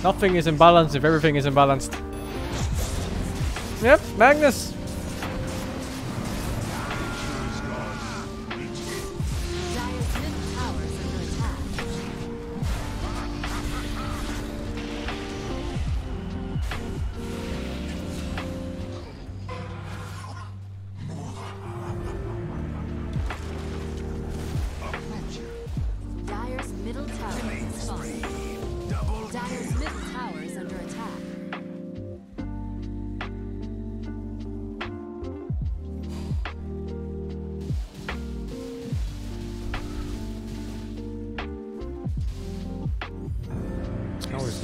Nothing is imbalanced if everything is imbalanced. Yep, Magnus.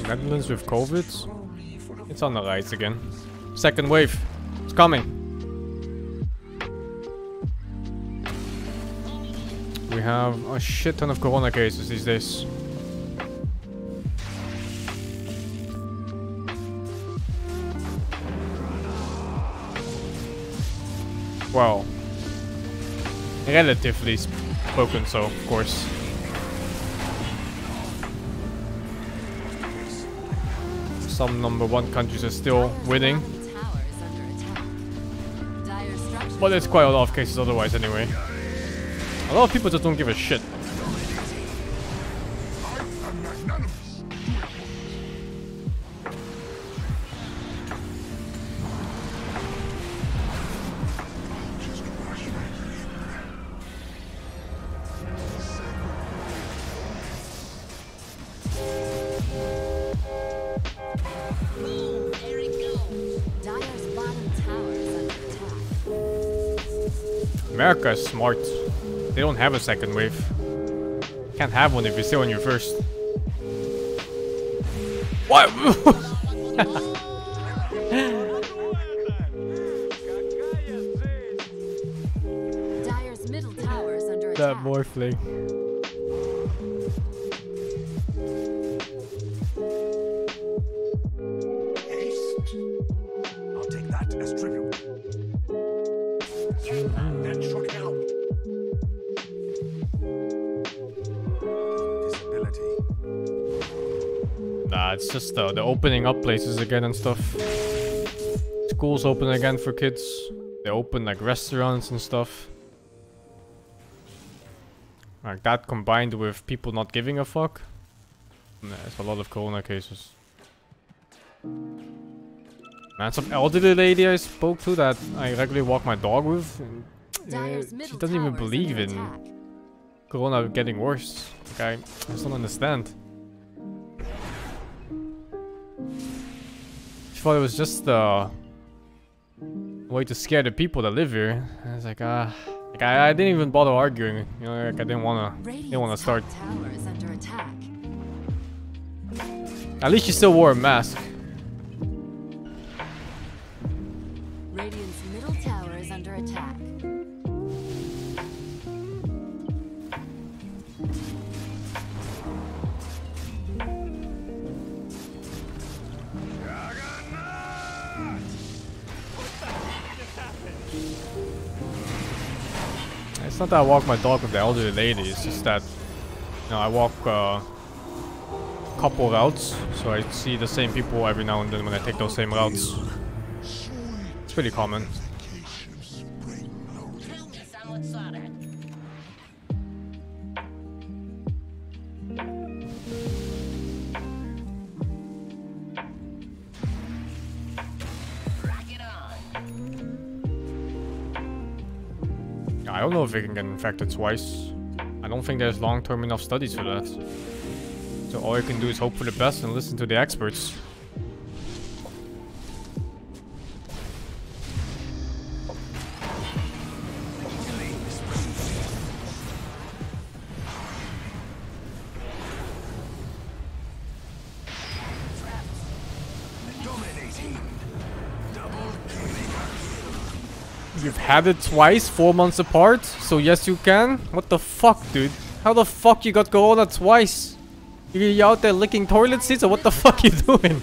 Netherlands with COVID. It's on the rise again. Second wave. It's coming. We have a shit ton of corona cases these days. Well, relatively spoken, so of course. Some number one countries are still winning, but there's quite a lot of cases otherwise anyway. A lot of people just don't give a shit. America is smart. They don't have a second wave. Can't have one if you're still on your first. What? Dire's middle tower is under attack. That morphling. I'll take that as tribute. That should help. Disability. Nah, it's just the opening up places again and stuff. Schools open again for kids. They open like restaurants and stuff. Like that combined with people not giving a fuck. There's a lot of corona cases. Man, some elderly lady I spoke to that I regularly walk my dog with. She doesn't even believe in corona getting worse. Like, I just don't understand. She thought it was just a way to scare the people that live here. I was like, like I didn't even bother arguing. You know, like I didn't wanna start. At least she still wore a mask. Radiant's middle tower is under attack. It's not that I walk my dog with the elderly lady, it's just that, you know, I walk a couple routes, so I see the same people every now and then when I take those same routes. It's pretty common. I don't know if they can get infected twice. I don't think there's long-term enough studies for that. So all you can do is hope for the best and listen to the experts. You've had it twice, 4 months apart, so yes you can? What the fuck, dude? How the fuck you got corona twice? You out there licking toilet seats or what the fuck you doing?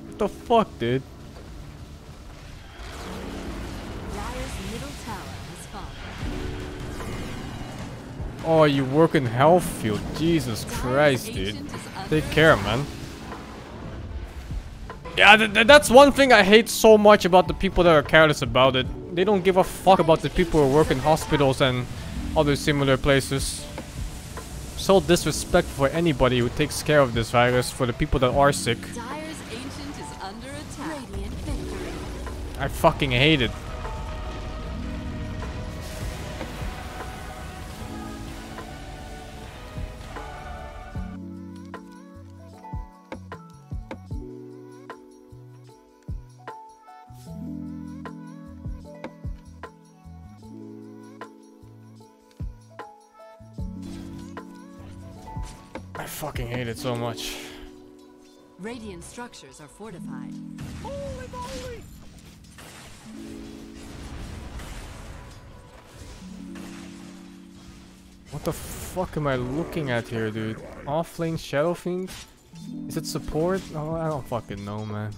What the fuck, dude? Dire's middle tower has fallen. Oh, you work in health field. Jesus Christ, dude. Take care, man. Yeah, that's one thing I hate so much about the people that are careless about it. They don't give a fuck about the people who work in hospitals and other similar places. So disrespectful for anybody who takes care of this virus for the people that are sick. Dire's Ancient is under attack. Radiant victory. I fucking hate it. I fucking hate it so much. Radiant structures are fortified. What the fuck am I looking at here, dude? Offlane Shadow Fiend? Is it support? Oh, I don't fucking know, man.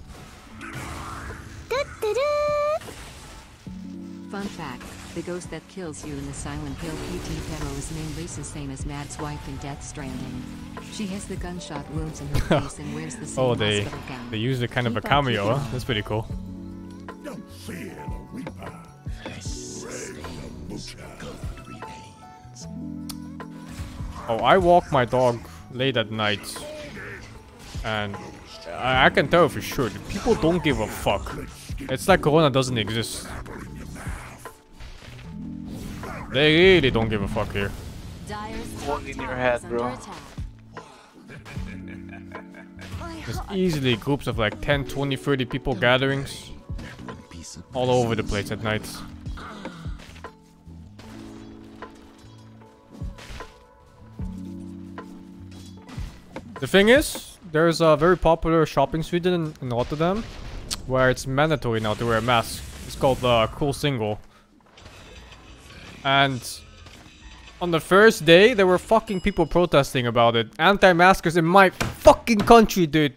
Fun fact, the ghost that kills you in the Silent Hill PT Pero is named Lisa, same as Matt's wife in Death Stranding. She has the gunshot wounds in her face and wears the same Oh, they hospital gown. used a kind of a cameo, huh? That's pretty cool. Don't fear the Reaper. Oh, I walk my dog late at night. And I can tell for sure, people don't give a fuck. It's like Corona doesn't exist. They really don't give a fuck here. Dire's One in your head, bro. There's easily groups of like 10, 20, 30 people gatherings all over the place at night. The thing is, there's a very popular shopping street in Rotterdam where it's mandatory now to wear a mask. It's called Cool Single. And on the first day, there were fucking people protesting about it. Anti-maskers in my fucking country, dude.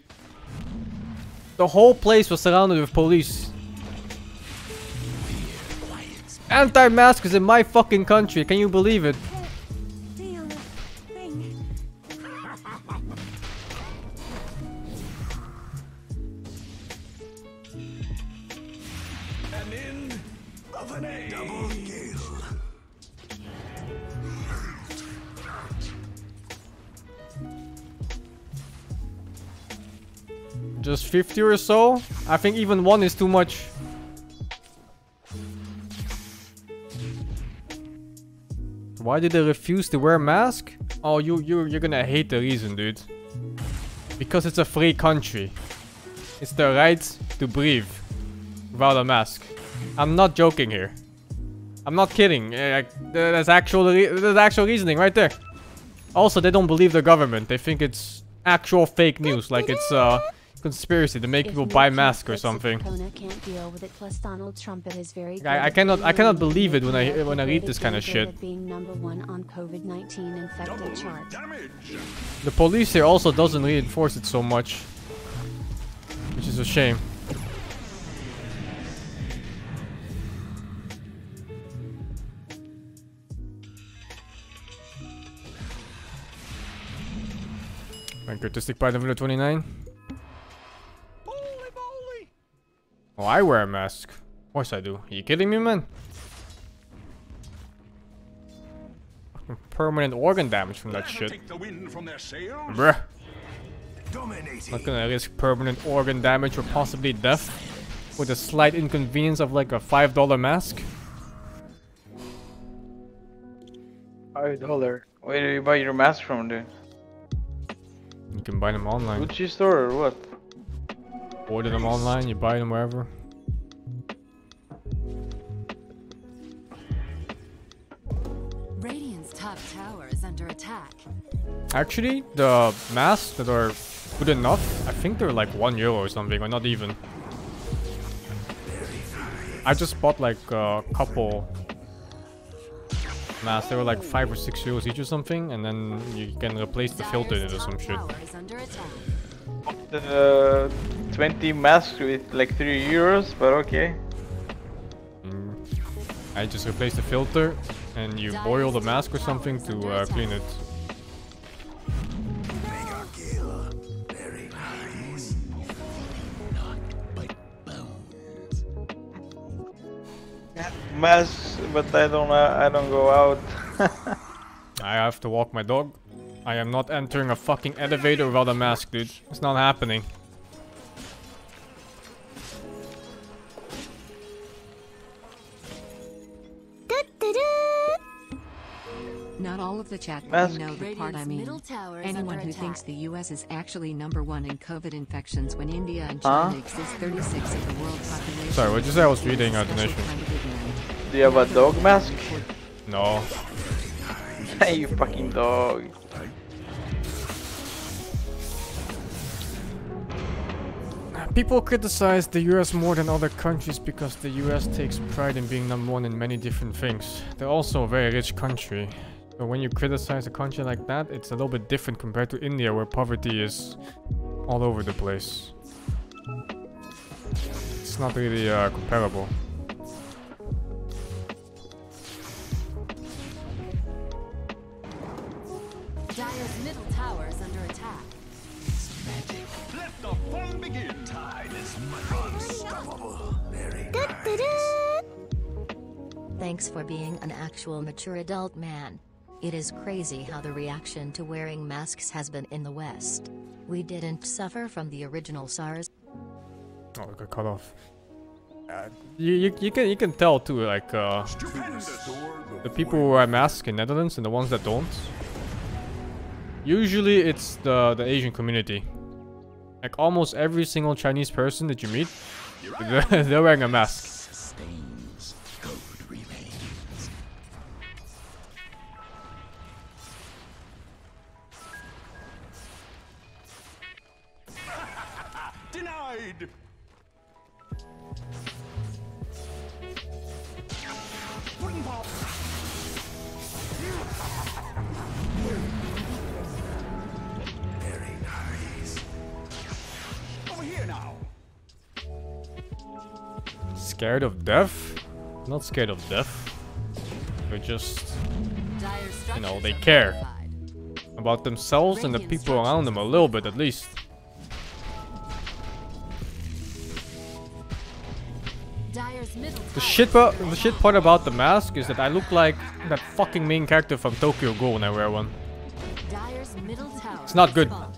The whole place was surrounded with police. Anti-maskers in my fucking country. Can you believe it? An in of an A. Double kill. Just 50 or so? I think even one is too much. Why did they refuse to wear a mask? Oh, you're gonna hate the reason, dude. Because it's a free country. It's the right to breathe without a mask. I'm not joking here. I'm not kidding. There's actual reasoning right there. Also, they don't believe the government. They think it's actual fake news, like it's conspiracy to make people buy masks or something. I cannot believe it when I read this kind of shit. The police here also doesn't reinforce it so much, which is a shame. Characteristic by level 29. Oh, I wear a mask. Of course I do. Are you kidding me, man? Fucking permanent organ damage from that shit. Bruh. Not gonna risk permanent organ damage or possibly death with a slight inconvenience of like a $5 mask. $5. Where do you buy your mask from, dude? You can buy them online. Gucci store or what? Order them online, you buy them wherever. Radiant's top tower is under attack. Actually, the masks that are good enough, I think they're like €1 or something, or not even. I just bought like a couple masks. They were like €5 or €6 each or something, and then you can replace the filter in it or some shit. 20 masks with like €3, but okay. I just replaced the filter, and you boil the mask or something to clean it. Mega kill. Very nice. Mask, but I don't go out. I have to walk my dog. I am not entering a fucking elevator without a mask, dude. It's not happening. Not all of the chat Mask. know the part I Radiant's mean. middle tower is Anyone under who attack. thinks the US is actually #1 in COVID infections when India and China Huh? exist 36 of the world population. Sorry, what'd you say? I was reading a Special donation. kind of ignorant. Do you have a dog mask? No. You fucking dog. People criticize the US more than other countries because the US takes pride in being #1 in many different things. They're also a very rich country. But when you criticize a country like that, it's a little bit different compared to India, where poverty is all over the place. It's not really comparable. Dire's middle tower is under attack. Let the fun begin. Tide is unstoppable. Very nice. Thanks for being an actual mature adult man. It is crazy how the reaction to wearing masks has been in the West. We didn't suffer from the original SARS. Oh, it got cut off. You can tell too, like Stupendous. the people who wear masks in Netherlands and the ones that don't. Usually it's the Asian community. Like almost every single Chinese person that you meet, they're wearing a mask. Sustains. Code remains. Denied. Pudding pop. Very nice. Over here now. Scared of death? Not scared of death. They're just Dire's know, structures they are care. fortified. about themselves and the people around them a little bit at least. Dire's middle The tower shit part about the mask is that I look like that fucking main character from Tokyo Ghoul when I wear one. Dire's middle tower It's not good. is falling.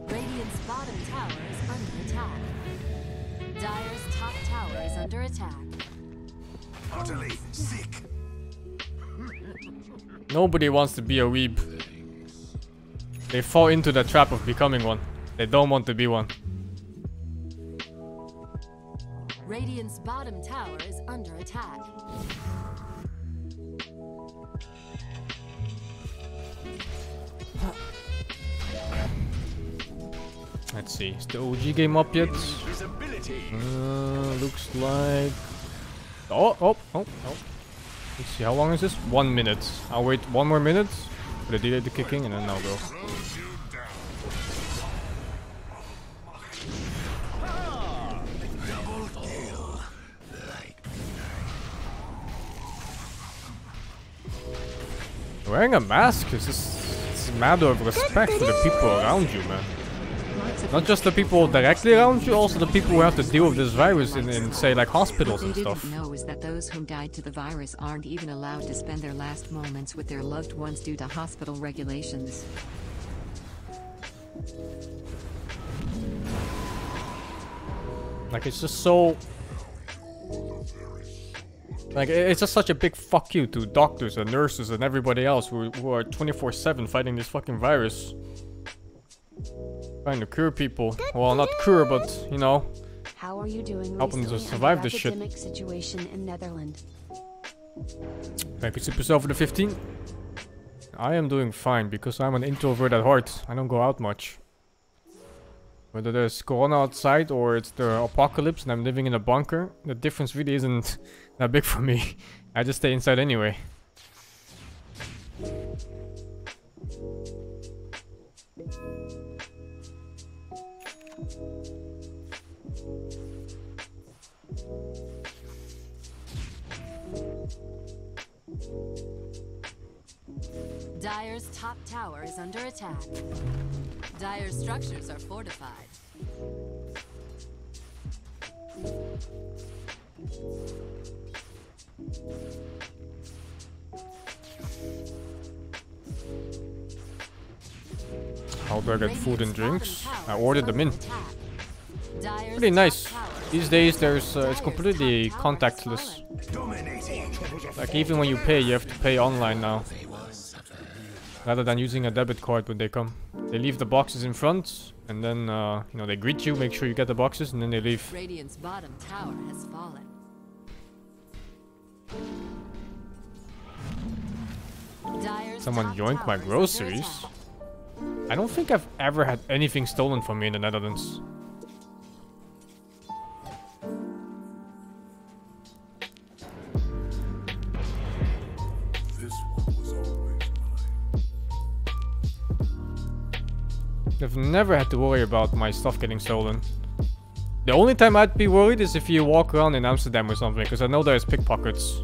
Radiant's bottom tower is under attack. Dire's top tower is under attack. Utterly sick. Nobody wants to be a weeb. They fall into the trap of becoming one. They don't want to be one. Radiant's bottom tower is under attack. Let's see. Is the OG game up yet? Invisibility. Looks like... Oh. Let's see, how long is this? 1 minute. I'll wait 1 more minute for the delay to kick in and then I'll go. Close you down. Double kill. Like Wearing a mask is just... It's a matter of respect for the people around you, man. Not just the people directly around you, also the people who have to deal with this virus in say, like hospitals What and they stuff. didn't know is that those who died to the virus aren't even allowed to spend their last moments with their loved ones due to hospital regulations. Like, it's just so... Like, it's just such a big fuck you to doctors and nurses and everybody else who are 24/7 fighting this fucking virus. Trying to cure people. Well, not cure, but, you know, How are you doing help them to recently survive under this shit. epidemic situation in Netherlands? Thank you, Supercell, for the 15. I am doing fine because I'm an introvert at heart. I don't go out much. Whether there's corona outside or it's the apocalypse and I'm living in a bunker, the difference really isn't that big for me. I just stay inside anyway. Dire's top tower is under attack. Dire's structures are fortified. How do I get food and drinks? I ordered them in. Pretty Pretty nice. These days there's it's completely contactless. Like even when you pay, you have to pay online now. Rather than using a debit card when they come. They leave the boxes in front and then you know, they greet you, make sure you get the boxes, and then they leave. Radiant's bottom tower has fallen. Dire's Someone top yoinked my tower is under groceries. attack. I don't think I've ever had anything stolen from me in the Netherlands. This one was always mine. I've never had to worry about my stuff getting stolen. The only time I'd be worried is if you walk around in Amsterdam or something, because I know there's pickpockets.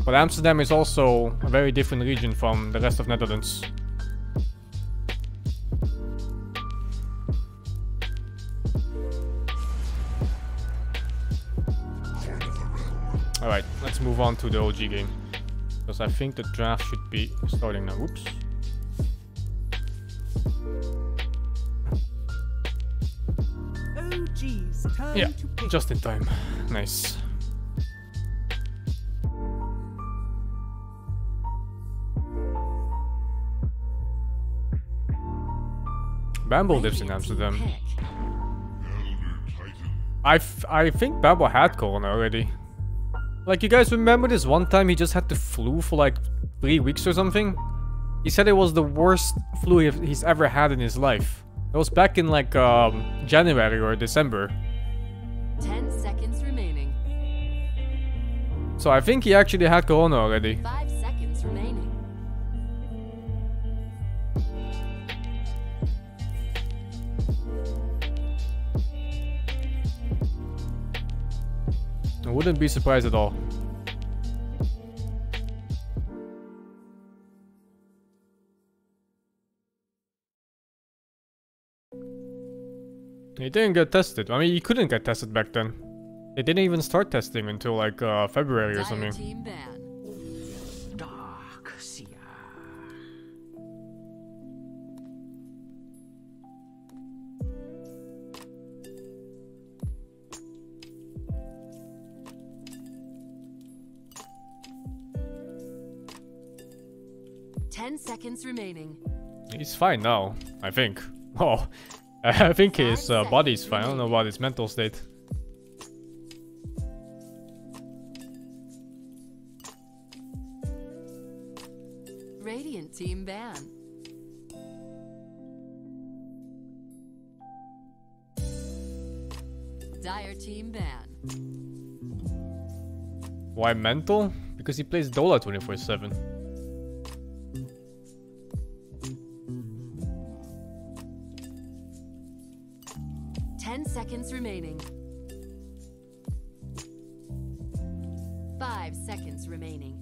But Amsterdam is also a very different region from the rest of Netherlands. Alright, let's move on to the OG game. Because I think the draft should be starting now. Whoops. Oh geez, time Yeah, to pick. just in time. Nice. Bamble lives in Amsterdam. Pick. I think Bamble had Corona already. Like, you guys remember this one time he just had the flu for like 3 weeks or something? He said it was the worst flu he's ever had in his life. It was back in like January or December. 10 seconds remaining. So I think he actually had Corona already. 5 seconds remaining. I wouldn't be surprised at all. He didn't get tested. I mean, he couldn't get tested back then. They didn't even start testing until like February or Dire something. team ban. Dark seer. Ten seconds remaining. He's fine now, I think. Oh, I think his body's fine. I don't know about his mental state. Radiant team ban. Dire team ban. Why mental? Because he plays Dola 24/7. Seconds remaining. 5 seconds remaining.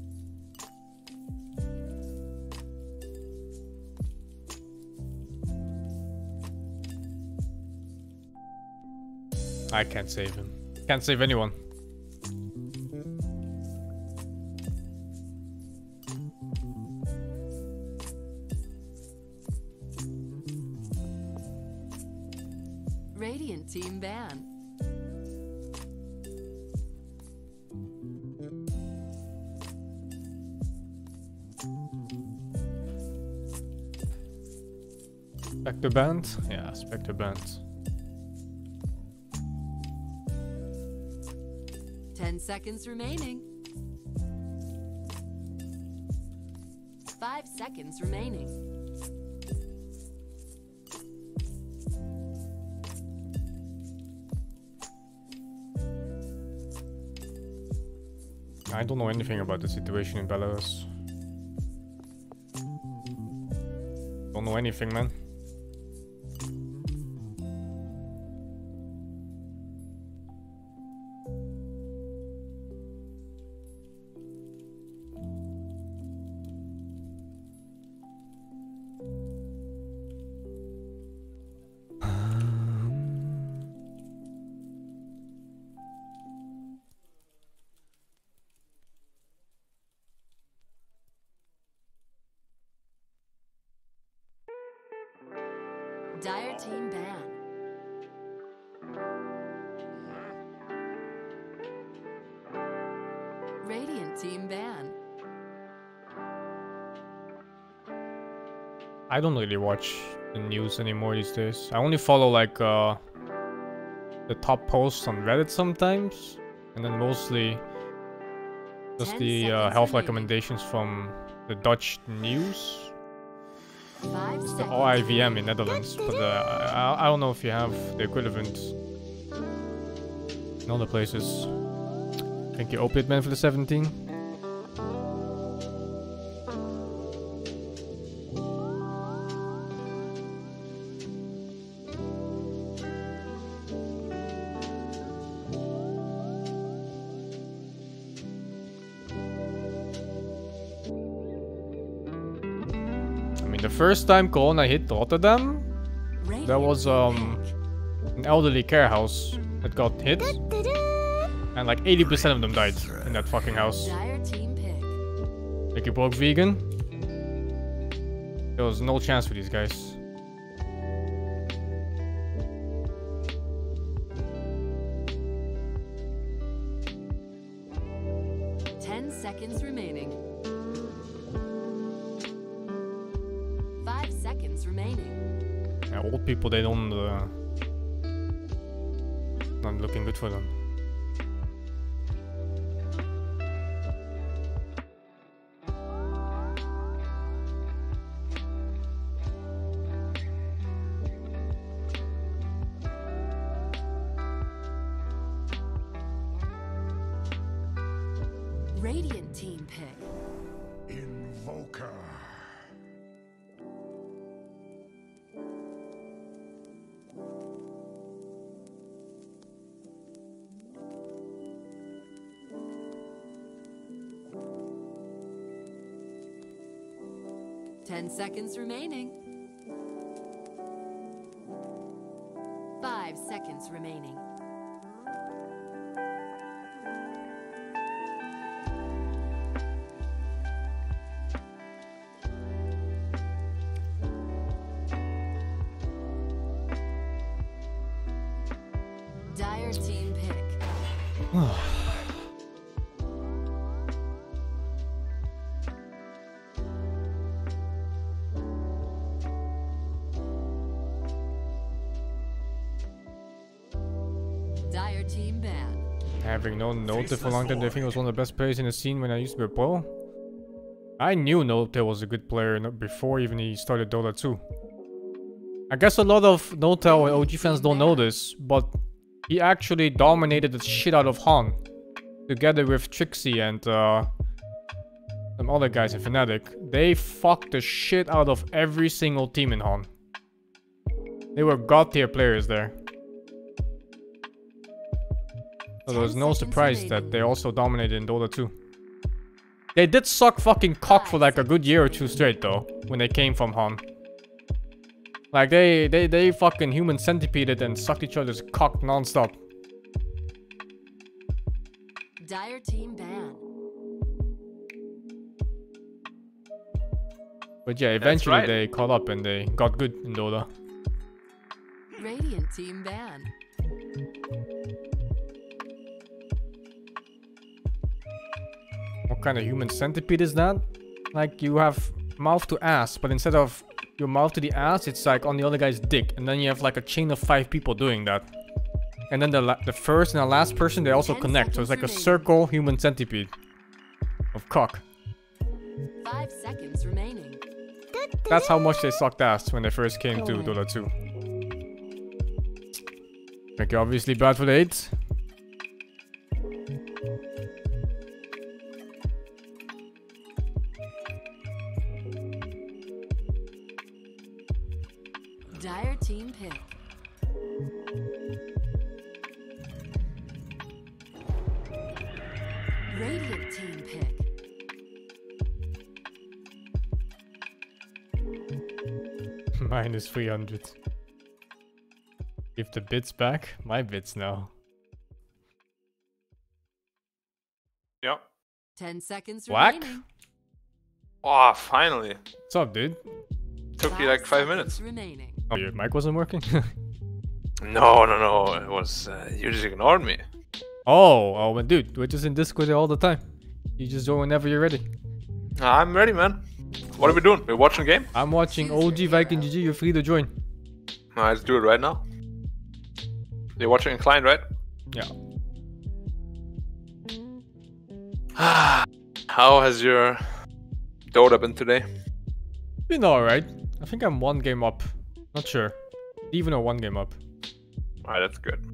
I can't save him. Can't save anyone. Radiant team ban. Spectre band? Yeah, Spectre band. 10 seconds remaining. 5 seconds remaining. I don't know anything about the situation in Belarus. Don't know anything, man. Dire team ban. Radiant team ban. I don't really watch the news anymore these days. I only follow like the top posts on Reddit sometimes, and then mostly just 10 the seconds health remaining. recommendations from the Dutch news. 5 The seconds. OIVM in Netherlands, but I don't know if you have the equivalent in other places. Thank you, Opiate Man, for the 17. I mean, the first time Corona hit Rotterdam, there was an elderly care house that got hit, and like 80% of them died in that fucking house. Dire team pick. Like you broke vegan. There was no chance for these guys. Seconds remaining. 5 seconds remaining. Yeah, old people, they don't not looking good for them. Radiant team pick. Invoker. Ten seconds remaining. 5 seconds remaining. Dire team pick. Dire team ban. Having known Note for a long time, I think it was one of the best players in the scene when I used to be a pro. I knew Note was a good player before even he started Dota 2. I guess a lot of Note and OG fans don't know this, but he actually dominated the shit out of Han. Together with Trixie and some other guys in Fnatic. They fucked the shit out of every single team in Han. They were god tier players there. So there was no surprise that they also dominated in Dota 2. They did suck fucking cock for like a good year or two straight though, when they came from Han. Like they fucking human centipeded and sucked each other's cock non-stop. Dire team ban. But yeah, eventually they caught up and they got good in Dota. Radiant team ban. What kind of human centipede is that? Like you have mouth to ass, but instead of your mouth to the ass, it's like on the other guy's dick. And then you have like a chain of 5 people doing that. And then the first and the last person, they also connect. So it's like a circle human centipede of cock. 5 seconds remaining. That's how much they sucked ass when they first came to Dota 2. Okay, obviously bad for the 8. Dire team pick. Radiant team pick. Minus 300. Give the bits back. My bits now. Yep. 10 seconds Whack? remaining. Oh, finally. What's up, dude? Took you like 5 minutes. Remaining. Oh, your mic wasn't working? No, no, no. It was you just ignored me. Oh, but dude, we're just in Discord all the time. You just join whenever you're ready. I'm ready, man. What are we doing? We're watching a game? I'm watching OG Viking GG. You're free to join. Alright, let's do it right now. You're watching Inclined, right? Yeah. How has your Dota been today? Been alright. I think I'm 1 game up. Not sure. Even a 1 game up. Alright, that's good.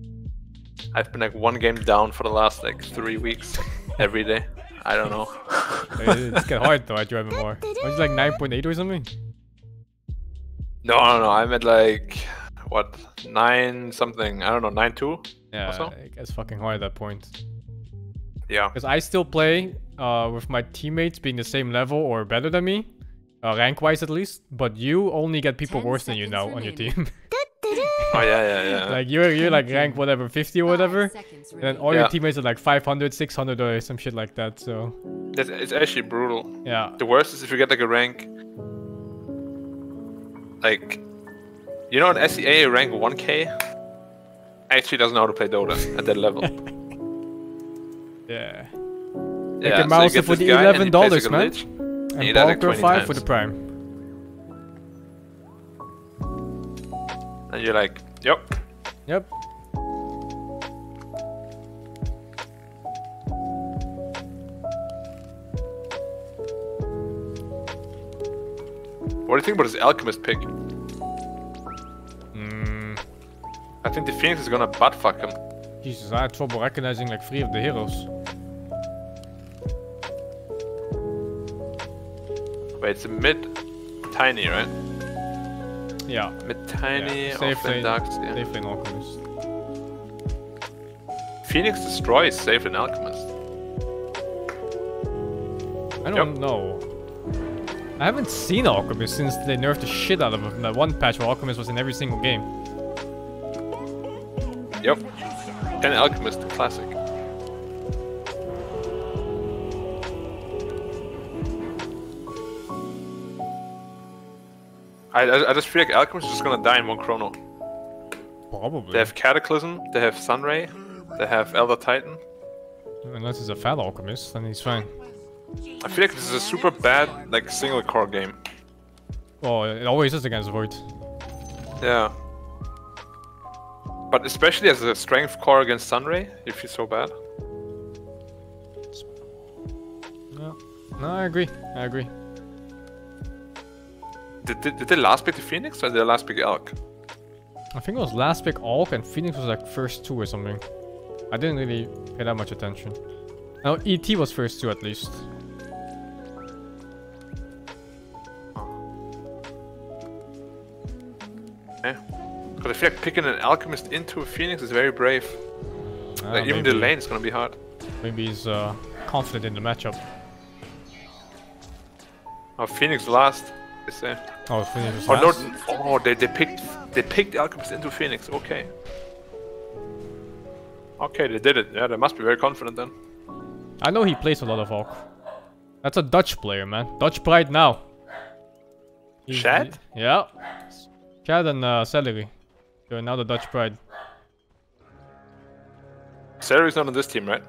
I've been like 1 game down for the last like 3 weeks. Every day. I don't know. It's getting hard though at your MMR. Aren't you like 9.8 or something? No, no, no. I'm at like, what, 9 something. I don't know, 9.2? Yeah, Also? it gets fucking hard at that point. Yeah. Because I still play with my teammates being the same level or better than me. Rank-wise at least. But you only get people 10 worse than you now on your team. Oh, yeah. Like you're like rank whatever, 50 or whatever. And then all your Yeah. teammates are like 500, 600 or some shit like that, so... It's actually brutal. Yeah. The worst is if you get like a rank... Like... You know in SEA rank 1k? Actually doesn't know how to play Dota at that level. Yeah. Yeah, a mouse you get for this the guy and he plays $11, like a man. lich, And he died like Balker 20 5 for times. the prime. And you're like, yep. Yep. What do you think about this Alchemist pick? Mm, I think the Phoenix is gonna buttfuck him. Jesus, I had trouble recognizing like 3 of the heroes. Wait, it's a mid tiny, right? Yeah. Mid tiny, Yeah, safe lane Darks, yeah. Safe lane Alchemist. Phoenix destroys safe lane Alchemist. I don't know. I haven't seen Alchemist since they nerfed the shit out of him. That one patch where Alchemist was in every single game. Yep. And Alchemist, classic. I just feel like Alchemist is just gonna die in 1 chrono. Probably. They have Cataclysm, they have Sunray, they have Elder Titan. Unless it's a fat Alchemist, then he's fine. I feel like this is a super bad, like, single core game. Well, it always is against Void. Yeah. But especially as a strength core against Sunray, you feel so bad. No, I agree. I agree. Did they last pick the Phoenix or did they last pick Elk? I think it was last pick Alk and Phoenix was like first 2 or something. I didn't really pay that much attention. No, ET was first 2 at least. Yeah. Because I feel like picking an Alchemist into a Phoenix is very brave. Like, even the maybe- lane is gonna be hard. Maybe he's confident in the matchup. Oh, Phoenix last, they say. Oh, Phoenix was Oh last? no! Oh, they picked Alchemist into Phoenix. Okay. Okay, they did it. Yeah, they must be very confident then. I know he plays a lot of Alk. That's a Dutch player, man. Dutch pride now. Shad? Yeah. Shad and Celery. They're now the Dutch pride. Celery's not on this team, right?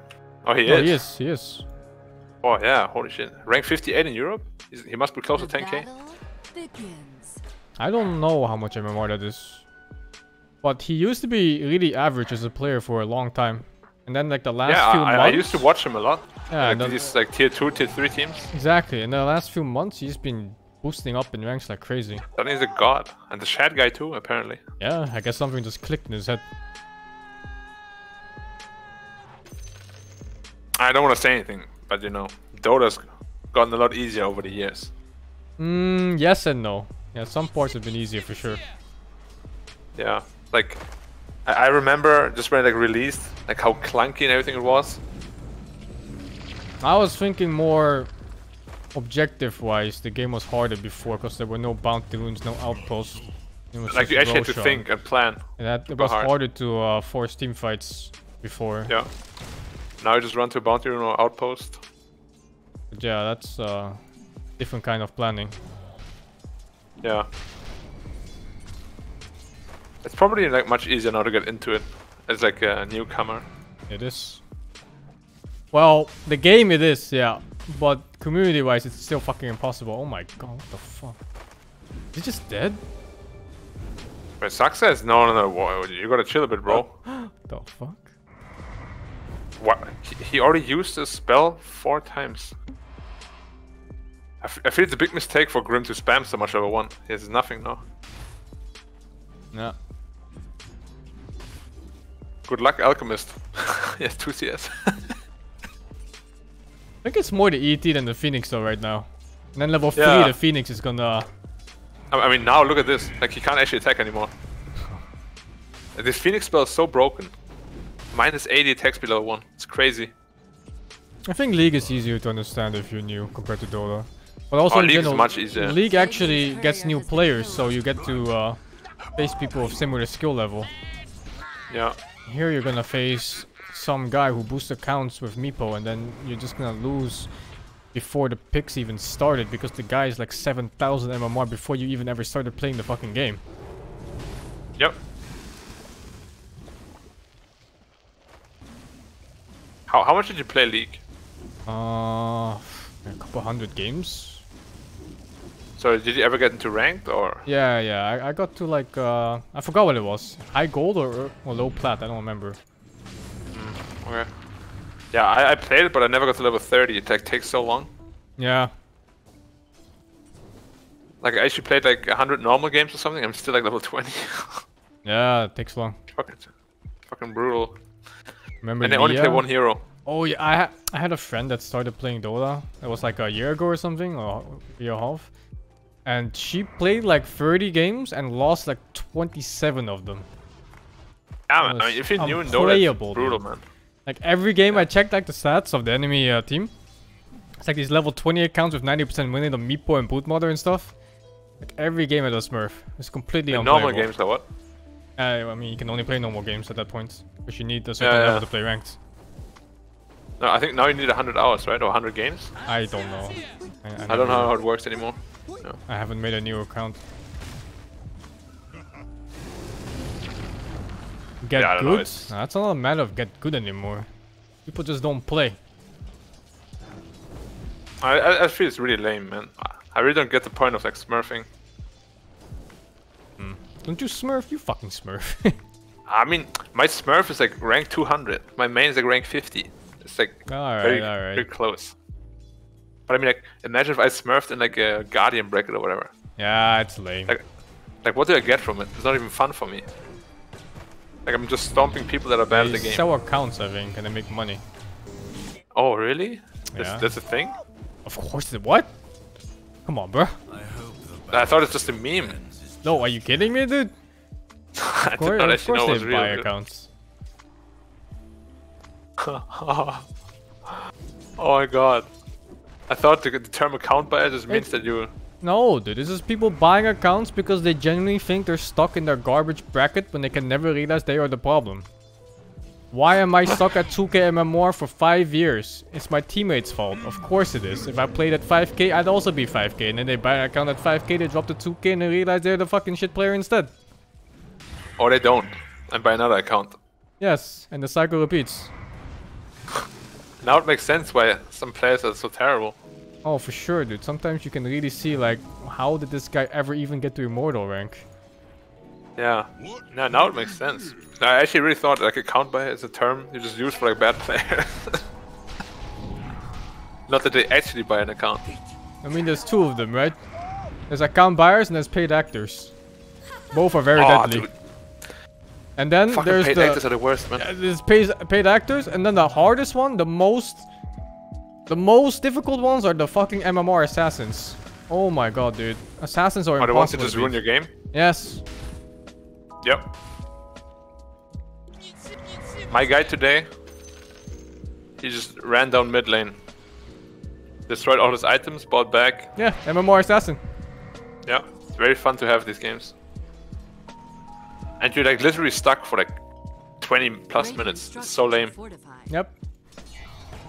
Oh, he Oh, is. he is. He is. Oh yeah, holy shit. Rank 58 in Europe? He must be close to 10k. Begins. I don't know how much MMR that is. But he used to be really average as a player for a long time. And then like the last few months... I used to watch him a lot. Yeah, like these like tier 2, tier 3 teams. Exactly. In the last few months, he's been boosting up in ranks like crazy. Then he's a god. And the Shad guy too, apparently. Yeah, I guess something just clicked in his head. I don't want to say anything, but you know, Dota's gotten a lot easier over the years. Yes and no. Yeah, some parts have been easier for sure. Yeah, like I remember just when it like released, like how clunky and everything it was. I was thinking more objective-wise, the game was harder before because there were no bounty runes, no outposts. It was Like just you actually had to Roshan. think and plan. And that, it super was hard. harder to force team fights before. Yeah. Now you just run to a bounty rune or outpost. But yeah, that's different kind of planning. Yeah. probably like much easier now to get into it as like a newcomer. It is. Well, the game it is, yeah. But community-wise, it's still fucking impossible. Oh my god, what the fuck? Is he just dead? But success? No. You gotta chill a bit, bro. The fuck? What? He already used this spell 4 times. I feel it's a big mistake for Grim to spam so much level 1. He has nothing now. Yeah. Good luck, Alchemist. He has 2 CS. I think it's more the ET than the Phoenix though right now. And then level 3, the Phoenix is gonna... I mean, now look at this. Like, he can't actually attack anymore. This Phoenix spell is so broken. Minus 80 attack speed level 1. It's crazy. I think League is easier to understand if you're new compared to Dota. But also in League general, is much easier. League actually gets new players, so you get to face people of similar skill level. Yeah. Here you're gonna face some guy who boosts accounts with Meepo, and then you're just gonna lose before the picks even started because the guy is like 7,000 MMR before you even ever started playing the fucking game. Yep. How much did you play League? A couple hundred games. So did you ever get into ranked or? Yeah. I got to like I forgot what it was. High gold or low plat. I don't remember. Okay. Yeah, I played it, but I never got to level 30. It like takes so long. Yeah. Like I actually played like 100 normal games or something. I'm still like level 20. Yeah, it takes long. Fucking brutal. Remember? And they only play 1 hero. Oh yeah, I had a friend that started playing Dota. It was like a year ago or something, or a year and a half. And she played like 30 games and lost like 27 of them. Yeah, man. I mean, if you're new in Dota, it's brutal, dude. man. Like every game I checked like the stats of the enemy team. It's like these level 20 accounts with 90% winning on Meepo and Boot Mother and stuff. Like every game at a Smurf. It's completely unplayable. Normal games, though, what? I mean, you can only play normal games at that point. Because you need a certain level to play ranked. No, I think now you need 100 hours, right? Or 100 games? I don't know. I don't know how it works anymore. No. I haven't made a new account. Get Yeah, good? Nah, that's not a matter of get good anymore. People just don't play. I feel it's really lame, man. I really don't get the point of like smurfing. Don't you smurf? You fucking smurf. I mean, my smurf is like rank 200. My main is like rank 50. It's like very close. But I mean, like, imagine if I smurfed in like a Guardian bracket or whatever. Yeah, it's lame. Like what do I get from it? It's not even fun for me. Like, I'm just stomping people that are bad at the game. Sell accounts, I think, and they make money. Oh, really? Yeah. That's a thing? Of course. What? Come on, bro. I thought it's just a meme. No, are you kidding me, dude? I did not actually know it was they real. buy accounts. Oh my god. I thought the term account buyer just means that you... No, dude, this is people buying accounts because they genuinely think they're stuck in their garbage bracket when they can never realize they are the problem. Why am I stuck at 2k MMR for 5 years? It's my teammates' fault. Of course it is. If I played at 5k, I'd also be 5k. And then they buy an account at 5k, they drop to 2k and they realize they're the fucking shit player instead. Or they don't. And buy another account. Yes, and the cycle repeats. Now it makes sense why some players are so terrible. Oh, for sure, dude. Sometimes you can really see, like, how did this guy ever even get to Immortal rank? Yeah. Now it makes sense. I actually really thought like account buyer is a term you just use for like bad players. Not that they actually buy an account. I mean, there's 2 of them, right? There's account buyers and there's paid actors. Both are very deadly. Dude. And then Fucking there's paid the actors are the worst, man. there's paid actors, and then the hardest one, the most difficult ones are the fucking MMR assassins. Oh my god, dude. Assassins are impossible. The ones that just ruin your game? Yes. Yep. My guy today, he just ran down mid lane. Destroyed all his items, bought back. Yeah, MMR assassin. Yeah, it's very fun to have these games. And you're like literally stuck for like 20 plus minutes. It's so lame. Yep.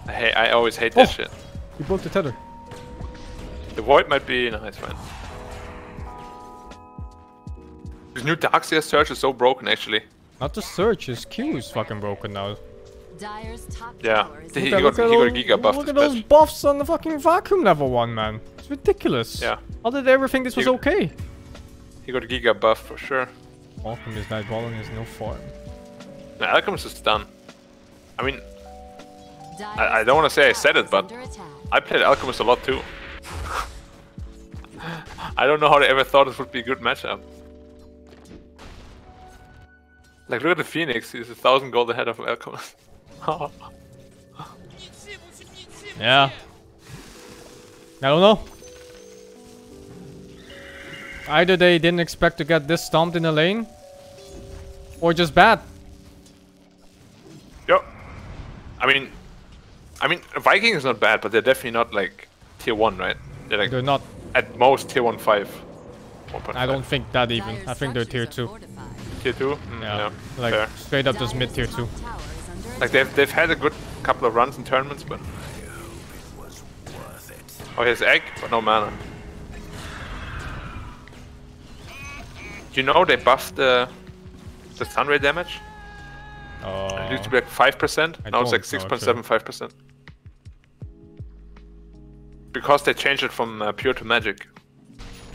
I always hate that shit. You broke the tether. The void might be nice, man. This new Darkseer Surge is so broken, actually. Not the Surge, his Q is fucking broken now. Dyer's top Yeah, tower is he got a Giga buff. Look at those buffs on the fucking Vacuum level 1, man. It's ridiculous. Yeah. How did they ever think this was okay? He got a Giga buff for sure. Alchemist Nightballing has no form. No, Alchemist is done. I mean, I don't want to say I said it, but I played Alchemist a lot too. I don't know how they ever thought it would be a good matchup. Like, look at the Phoenix, he's 1,000 gold ahead of Alchemist. Yeah. I don't know. Either they didn't expect to get this stomped in the lane, or just bad. Yep. I mean, Viking is not bad, but they're definitely not like tier 1, right? They're not. At most tier 1.5. I don't think that even. I think they're tier 2. Tier 2? Yeah. Like fair. straight up just mid tier 2. Like they've had a good couple of runs in tournaments, but oh, he has egg, but no mana. Do you know they buffed the stun rate damage? It used to be like 5%. Now it's like 6.75%. Because they changed it from pure to magic.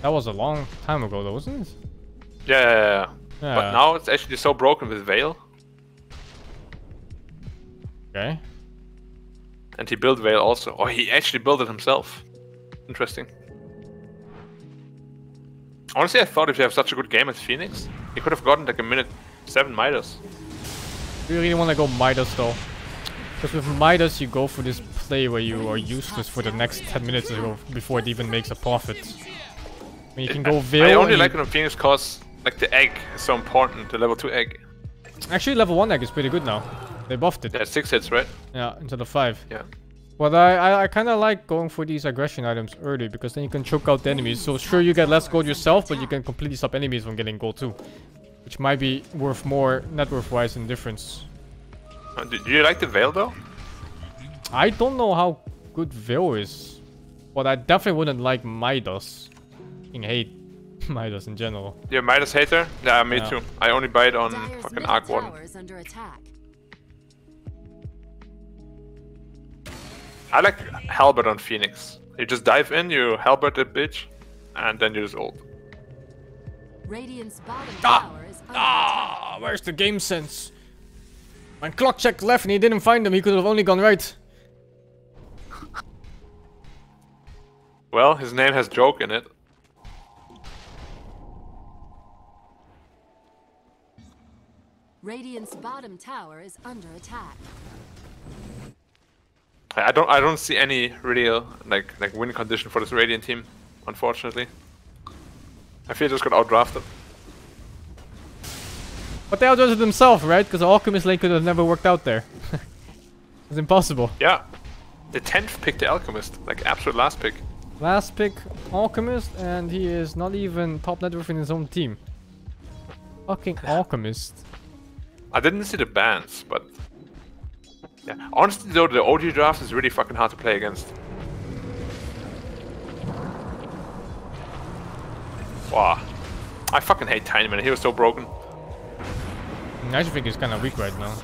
That was a long time ago, though, wasn't it? Yeah. But now it's actually so broken with Veil. Okay. And he built Veil also. Oh, he actually built it himself. Interesting. Honestly, I thought if you have such a good game as Phoenix, you could have gotten like a minute 7 Midas. Do you really want to go Midas though? Because with Midas you go for this play where you are useless for the next 10 minutes before it even makes a profit. I mean, you can go Veil. I only like it on Phoenix cause like the egg is so important, the level 2 egg. Actually level 1 egg is pretty good now. They buffed it. Yeah, 6 hits, right? Yeah, instead of 5. Yeah. But I kind of like going for these aggression items early because then you can choke out the enemies. So sure you get less gold yourself, but you can completely stop enemies from getting gold too. Which might be worth more net worth wise in difference. Do you like the Veil though? I don't know how good Veil is. But I definitely wouldn't like Midas. I hate Midas in general. You're a Midas hater? Yeah, me too. I only buy it on fucking Arc 1. I like Halberd on Phoenix. You just dive in, you Halberd the bitch, and then you just ult. Radiant's bottom tower is under attack. Where's the game sense? When clock checked left and he didn't find him, he could have only gone right. Well, his name has joke in it. Radiant's bottom tower is under attack. I don't see any real like win condition for this Radiant team, unfortunately. I feel just got outdrafted. But they outdrafted themselves, right? Because the Alchemist lane could have never worked out there. It's impossible. Yeah. The 10th pick the Alchemist, like absolute last pick. Last pick Alchemist, and he is not even top net worth in his own team. Fucking Alchemist. I didn't see the bans, but yeah. Honestly though, the OG draft is really fucking hard to play against. Wow. I fucking hate Tiny Man, he was so broken. I actually think he's kind of weak right now.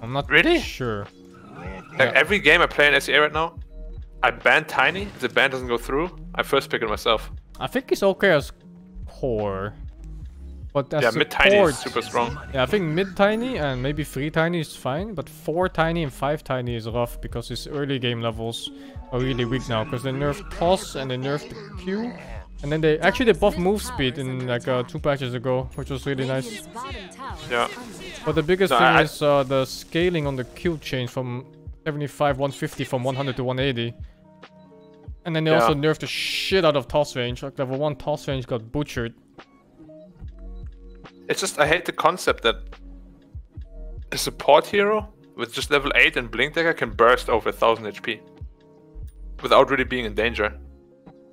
I'm not really sure. Like every game I play in SEA right now, I ban Tiny. If the ban doesn't go through, I first pick it myself. I think he's okay as core. But as mid Tiny is super strong. Yeah, I think mid Tiny and maybe 3 Tiny is fine, but 4 Tiny and 5 Tiny is rough because his early game levels are really weak now because they nerfed toss and they nerfed the Q. And then they buffed move speed in like 2 patches ago, which was really nice. Yeah. But the biggest thing is the scaling on the Q change from 75, 150 from 100 to 180. And then they also nerfed the shit out of toss range. Like level 1 toss range got butchered. It's just, I hate the concept that a support hero with just level 8 and Blink Dagger can burst over 1000 HP. Without really being in danger.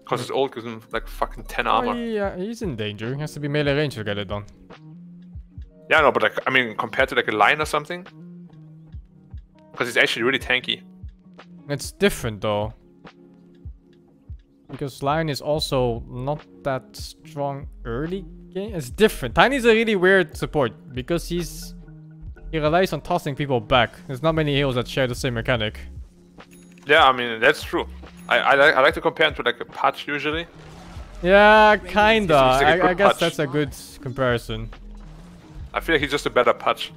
Because his ult gives him like fucking 10 armor. Yeah, he's in danger. He has to be melee range to get it done. Yeah, no, but like, I mean, compared to like a line or something. Because he's actually really tanky. It's different though. Because Lion is also not that strong early game. It's different. Tiny's a really weird support because he relies on tossing people back. There's not many heroes that share the same mechanic. Yeah, I mean that's true. I like to compare him to like a Patch usually. Yeah, kinda. He's like a I good guess Patch. that's a good comparison. I feel like he's just a better Patch.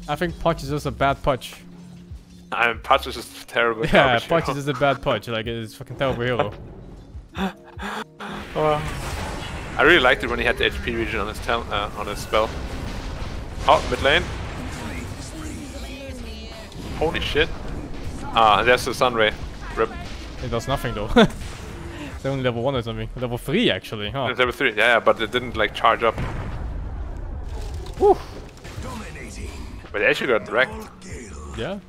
I think Punch is just a bad Punch. I mean, Patch is just terrible. Yeah, garbage Punch hero. is just a bad Punch. Like, it's a fucking terrible hero. I really liked it when he had the HP region on his spell. Oh, mid lane. Holy shit. Ah, there's the Sunray. Rip. It does nothing though. It's only level 1 or something. Level 3 actually, huh? It's level 3, yeah, but it didn't like charge up. Woo. But they actually got wrecked. Yeah.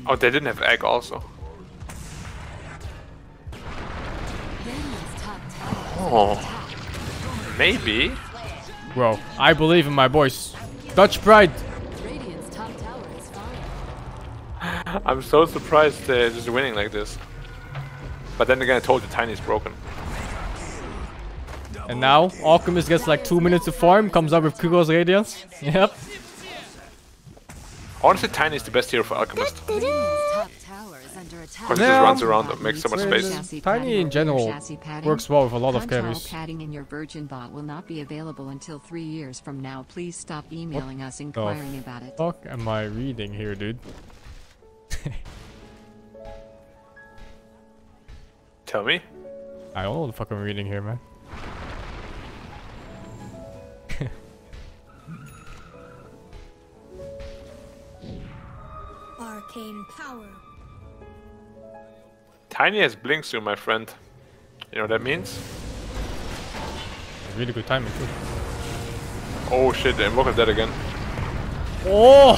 Oh, they didn't have egg also. Radiant's top tower. Oh. Maybe. Bro, I believe in my boys. Dutch pride. Radiant's top tower is falling. I'm so surprised they're just winning like this. But then again, I told you Tiny's broken. And now, Alchemist gets like 2 minutes to farm, comes up with Kugo's Radiance. Yep. Honestly, Tiny's the best hero for Alchemist. Radiant's top tower is under attack. Because he Yeah. just runs around and makes so much Well, space. Chassis Tiny padding in or general chassis padding? works well with a lot of Control carries. padding in your Virgin bot will not be available until 3 years from now. Please stop emailing us inquiring about it. Fuck am I reading here, dude? Tell me. I don't know what the fuck I'm reading here, man. Arcane power. Tiny has blink soon, my friend. You know what that means? Really good timing too. Oh shit, the Invoker's dead again. Oh!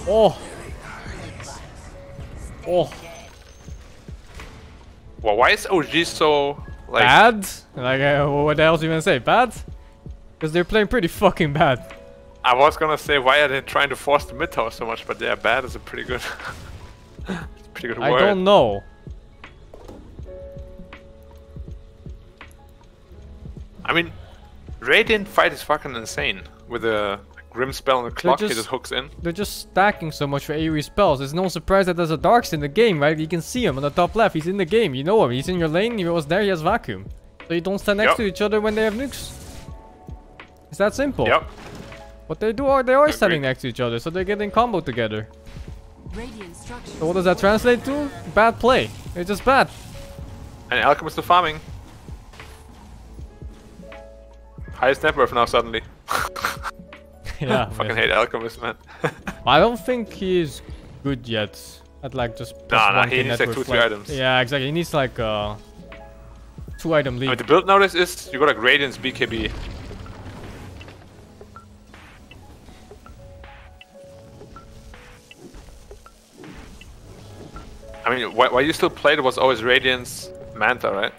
Oh! Oh! Well, why is OG so like Bad? Like, what else you gonna say? Bad? Because they're playing pretty fucking bad. I was gonna say why are they trying to force the mid tower so much, but yeah, bad is a pretty good pretty good I word. don't know. I mean, Radiant fight is fucking insane. With a Grim spell on the clock, he just- just hooks in. They're just stacking so much for AoE spells. It's no surprise that there's a Darks in the game, right? You can see him on the top left. He's in the game. You know him. He's in your lane. He was there. He has vacuum. So you don't stand next Yep. to each other when they have nukes. It's that simple. Yep. What they do are they are standing Agreed. next to each other, so they're getting combo together. Radiant structures. So what does that translate to? Bad play. It's just bad. And Alchemist is farming. Highest net worth now suddenly. Yeah. Fucking man. hate Alchemist, man. I don't think he is good yet. At like just Nah, +1k he needs like network 2-3 items. Yeah, exactly. He needs like 2-item I lead. mean, the build nowadays is you got like Radiance BKB. I mean, why you still played it was always Radiance Manta, right?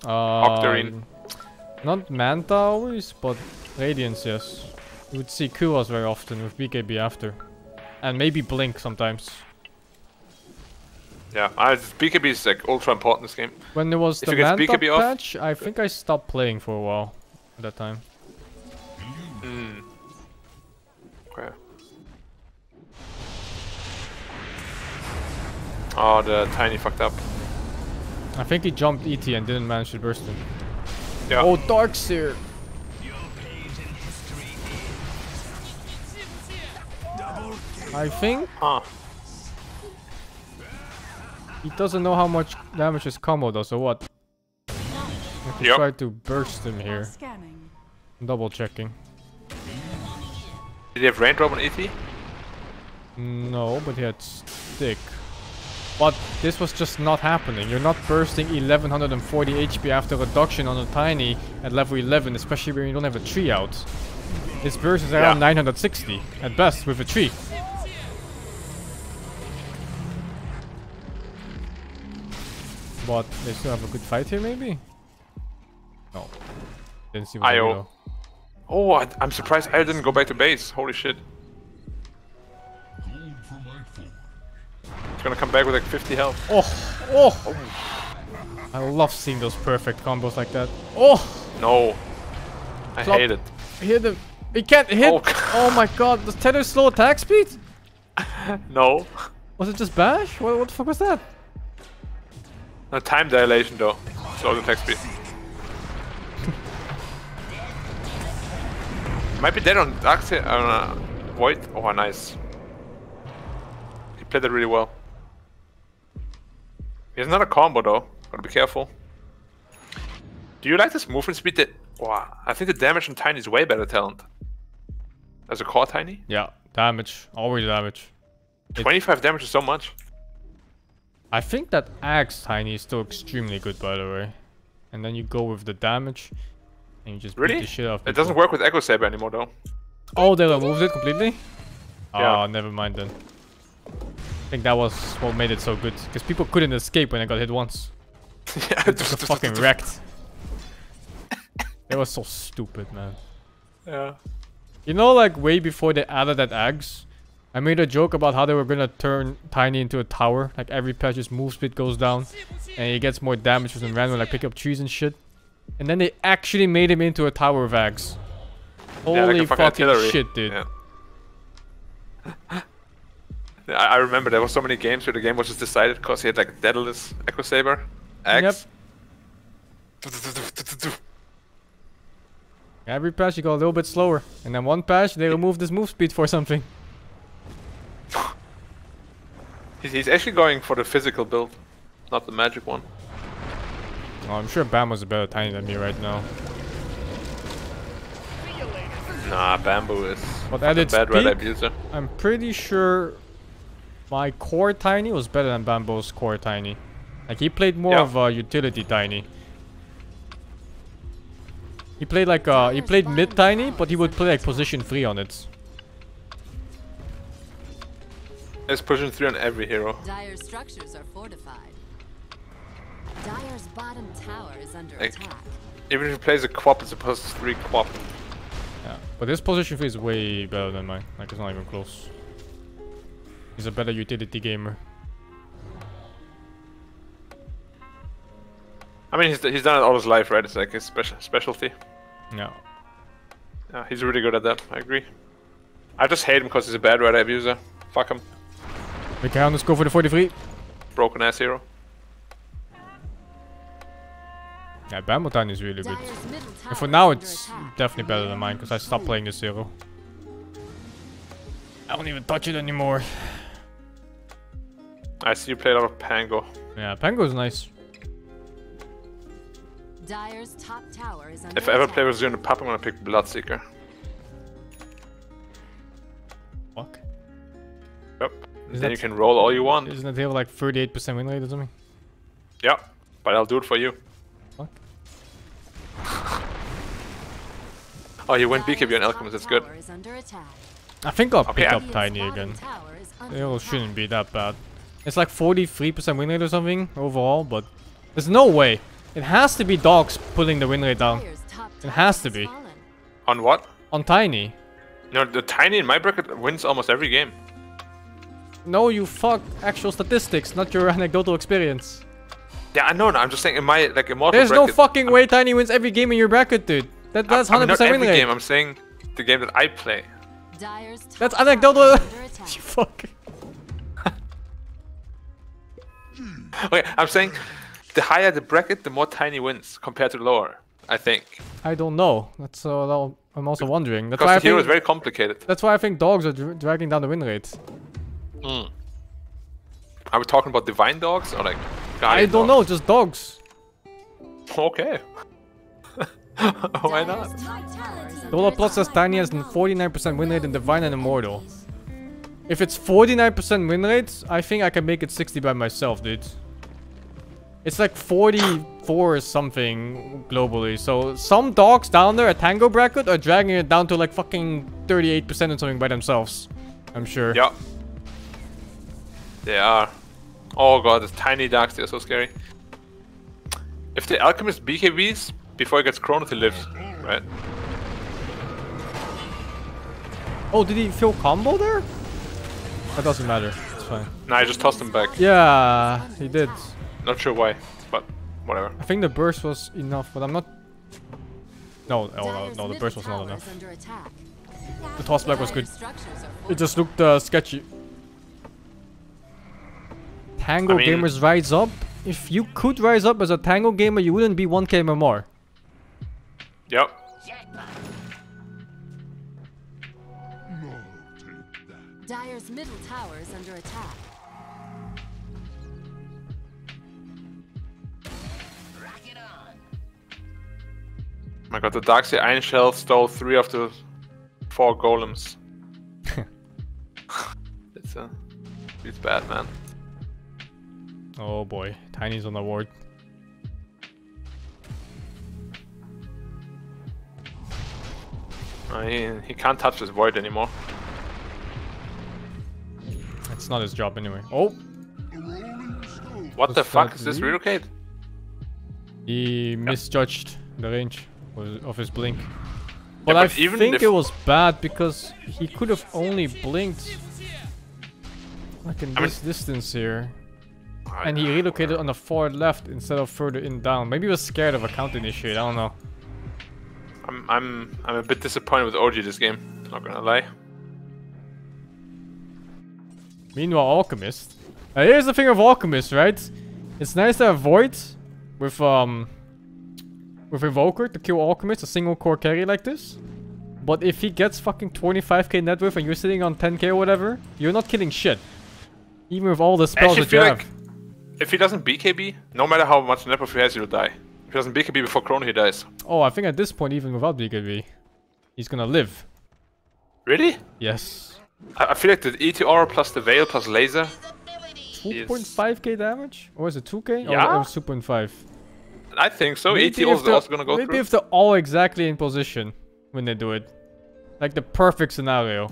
Octarine. Not Manta always, but Radiance, yes. You would see Kuwas very often with BKB after. And maybe Blink sometimes. Yeah, BKB is like ultra important in this game. When there was If the you get Manta BKB off- patch, I think I stopped playing for a while at that time. Hmm. Okay. Oh, the Tiny fucked up. I think he jumped ET and didn't manage to burst him. Yeah. Oh, Darkseer! I think Huh. he doesn't know how much damage his combo does, so what? I have to Yep. try to burst him here. Scanning. Double checking. Did he have rain drop on ET? No, but he had stick. But this was just not happening. You're not bursting 1140 HP after reduction on a Tiny at level 11, especially when you don't have a tree out. This burst is around 960 at best with a tree. But they still have a good fight here, maybe? No. Didn't see what they IO. do, though. Oh, I'm surprised I didn't go back to base. Holy shit. He's gonna come back with like 50 health. Oh! Oh! I love seeing those perfect combos like that. Oh! No. I Flop. hate it. Hit him. He can't hit. Oh. Oh my god. Does Tether slow attack speed? No. Was it just bash? What the fuck was that? No, time dilation though. Slow attack speed. Might be dead on Void. Oh, nice. He played that really well. He has another combo though. Gotta be careful. Do you like this movement speed? That wow, I think the damage on Tiny is way better talent. As a core Tiny? Yeah, damage. Always damage. 25 damage is so much. I think that Axe Tiny is still extremely good, by the way. And then you go with the damage, and you just beat the shit out of people. It doesn't work with Echo Saber anymore though. Oh, they removed it completely? Yeah. Oh, never mind then. I think that was what made it so good. Because people couldn't escape when I got hit once. Yeah, It just got fucking wrecked. It was so stupid, man. Yeah. You know, like way before they added that Axe, I made a joke about how they were gonna turn Tiny into a tower. Like every patch his move speed goes down and he gets more damage with some random like pick up trees and shit. And then they actually made him into a tower of Axe. Holy like fucking artillery. shit, dude. Yeah. I remember there were so many games where the game was just decided because he had like Daedalus, Echo Saber, Axe. Yep. Every patch you go a little bit slower. And then one patch they removed his move speed for something. He's actually going for the physical build, not the magic one. Oh, I'm sure Bambo's a better Tiny than me right now. Nah, Bamboo is But a at its bad red peak, abuser. I'm pretty sure my core Tiny was better than Bambo's core Tiny. Like he played more of a utility Tiny. He played like he played mid Tiny, but he would play like position 3 on it. It's pushing 3 on every hero. Dire's structures are fortified. Dire's bottom tower is under Like, attack. even if he plays a Quap, it's supposed to 3 Quap. Yeah, but his position 3 is way better than mine. Like it's not even close. He's a better utility gamer. I mean, he's done it all his life, right? It's like his specialty. Yeah. Yeah, he's really good at that. I agree. I just hate him because he's a bad red abuser. Fuck him. We can let's go for the 43. Broken ass hero. Yeah, Bambo Tiny is really good. Dire's middle tower And for now is under it's attack. definitely better than mine because I stopped playing this hero. I don't even touch it anymore. I see you play a lot of Pango. Yeah, Pango is nice. Dire's top tower is under If I ever attack. play with Zune Pop, I'm gonna pick Bloodseeker. Fuck. Yep. Is Then that- you can roll all you want. Isn't it hero like 38% win rate or something? Yeah, but I'll do it for you. Fuck. Oh, you win Dire's BKB on top Alchemist, that's good. tower is under attack. I think I'll pick Okay, up Radiant's Tiny bottom again. tower is under The hero attack. shouldn't be that bad. It's like 43% win rate or something overall, but there's no way. It has to be dogs pulling the win rate down. Dire's top It tower has to has be. fallen. On what? On Tiny. No, the Tiny in my bracket wins almost every game. No, you fuck actual statistics, not your anecdotal experience. Yeah, I know. No, I'm just saying in my like immortal There's no bracket, fucking way Tiny wins every game in your bracket, dude. That's I mean, 100% not win every rate. game. I'm saying the game that I play. Dire's top That's tower anecdotal. is under You attack. fuck. Okay, I'm saying the higher the bracket, the more Tiny wins compared to lower. I think I don't know. That's I'm also wondering. That's why I because the hero is think. very complicated. That's why I think dogs are dragging down the win rate. Mm. Are we talking about divine dogs or like? I guardian don't know, just dogs. know. Okay. Why not? Dire's top tower is under Dollar Plus attack. says Tiny has 49% win rate in Divine and Immortal. If it's 49% win rate, I think I can make it 60 by myself, dude. It's like 44 or something globally. So some dogs down there at Tango bracket are dragging it down to like fucking 38% or something by themselves. I'm sure. Yeah. They are. Oh god, the tiny dogs, they're so scary. If the alchemist BKBs before he gets Chrono, he lives, right? Oh, did he feel combo there? That doesn't matter. It's fine. Nah, I just tossed him back. Yeah, he did. Not sure why, but whatever. I think the burst was enough, but I'm not... No, Dyer's no, the middle burst was not tower enough. is under attack. The toss back was good. Dyer's structures are It just looked sketchy. Tango I mean- gamers rise up. If you could rise up as a Tango gamer, you wouldn't be 1k MMR. Yep. Dyer's middle tower is under attack. My god, the Darkseid Iron Shell stole 3 of the 4 golems. It's bad, man. Oh boy, Tiny's on the ward. He can't touch this void anymore. It's not his job anyway. Oh! What the Was fuck that is this me? relocate? He misjudged the range of his blink. But I but even think if- it was bad because he could have only blinked like in this distance here. And he relocated on the far left instead of further in down. Maybe he was scared of a counter initiate, I don't know. I'm a bit disappointed with OG this game, not gonna lie. Meanwhile, Alchemist. Here's the thing of Alchemist, right? It's nice to have Void with Invoker to kill Alchemist, a single core carry like this. But if he gets fucking 25k net worth and you're sitting on 10k or whatever, you're not killing shit. Even with all the spells Actually that you feel have. like if he doesn't BKB, no matter how much net worth he has, he'll die. If he doesn't BKB before Chrono, he dies. Oh, I think at this point, even without BKB, he's gonna live. Really? Yes. I feel like the ETR plus the Veil plus Laser. 2.5k damage? Or is it 2k? Yeah? Oh, it was 2.5. I think so. Maybe ETR if is they're- also gonna go maybe through. if they're all exactly in position when they do it. Like the perfect scenario.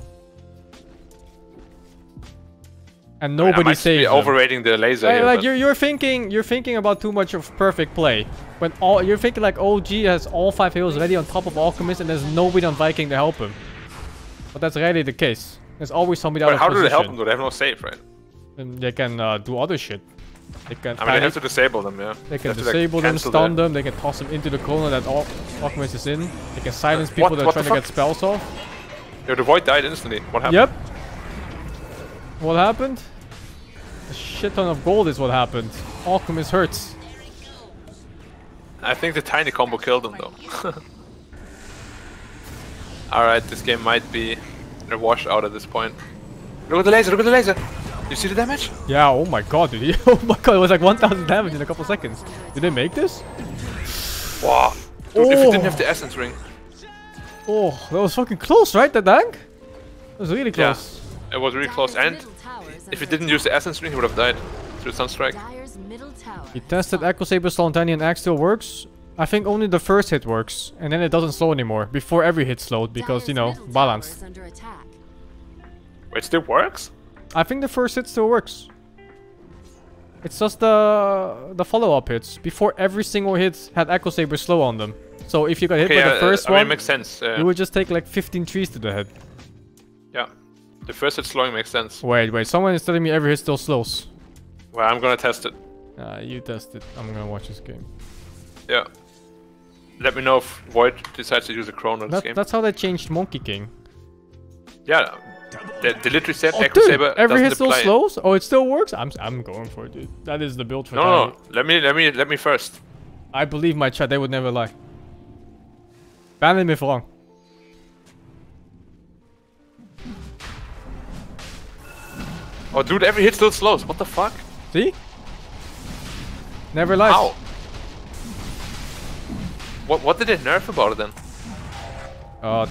And I nobody might saves be them. overrating the Laser here, Like but you're thinking about too much of perfect play. When you're thinking like OG has all 5 heroes ready on top of Alchemist and there's nobody on Viking to help him. But that's rarely the case. There's always somebody out but of how do position. they help him though? They have no save, right? And they can do other shit. They can I mean, they have to disable them, yeah. They can have to, like, disable them, cancel stun them, they can toss them into the corner that Alchemist is in. They can silence people What- that are what trying the to get fuck? spells off. Yo, the Void died instantly. What happened? Yep. What happened? A shit ton of gold is what happened. Alchemist hurts. I think the tiny combo killed him though. Alright, this game might be a washout at this point. Look at the laser, look at the laser! You see the damage? Yeah, oh my god, dude. Oh my god, it was like 1000 damage in a couple seconds. Did they make this? Wow. Dude, if it Oh. didn't have the essence ring. Oh, that was fucking close, right, that tank? That was really Yeah. close. It was really close, and if it didn't use the essence ring, he would have died through Sunstrike. Dyer's middle tower. He tested Echo Saber, Solentani, and Axe still works. I think only the first hit works, and then it doesn't slow anymore. Before every hit slowed, because, you know, Dyer's middle balanced. tower is under attack. Wait, it still works? I think the first hit still works. It's just the follow-up hits. Before every single hit had Echo Saber slow on them. So if you got hit Okay, by the first I mean, one, it makes sense. you would just take like 15 trees to the head. Yeah. The first hit slowing makes sense. Wait, someone is telling me every hit still slows. Well, I'm gonna test it. You test it. I'm gonna watch this game. Yeah. Let me know if Void decides to use a Chrono this game. That's how they changed Monkey King. Yeah. They literally said Oh, Echo dude, Saber every doesn't hit still apply. slows? Oh, it still works? I'm going for it, dude. That is the build for No, Tiny. no. Let me first. I believe my chat, they would never lie. Ban them if wrong. Oh, dude, every hit still slows. What the fuck? See? Never lies. How? What did they nerf about it then?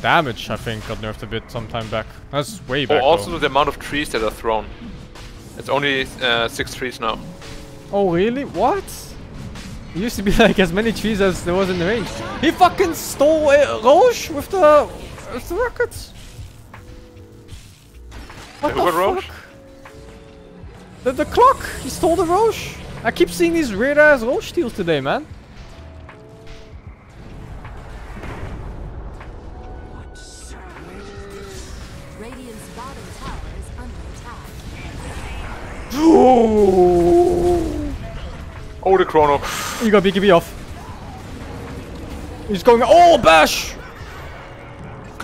Damage, I think, got nerfed a bit some time back. That's way Oh, back. also though. the amount of trees that are thrown. It's only 6 trees now. Oh, really? What? It used to be like as many trees as there was in the range. He fucking stole Roche with the rockets. What Who the got Roche? fuck? The clock! He stole the Roche! I keep seeing these weird ass Roche steals today, man. Radiant's bottom tower is under attack. Oh, the chrono. You got BKB off. He's going. Oh, bash!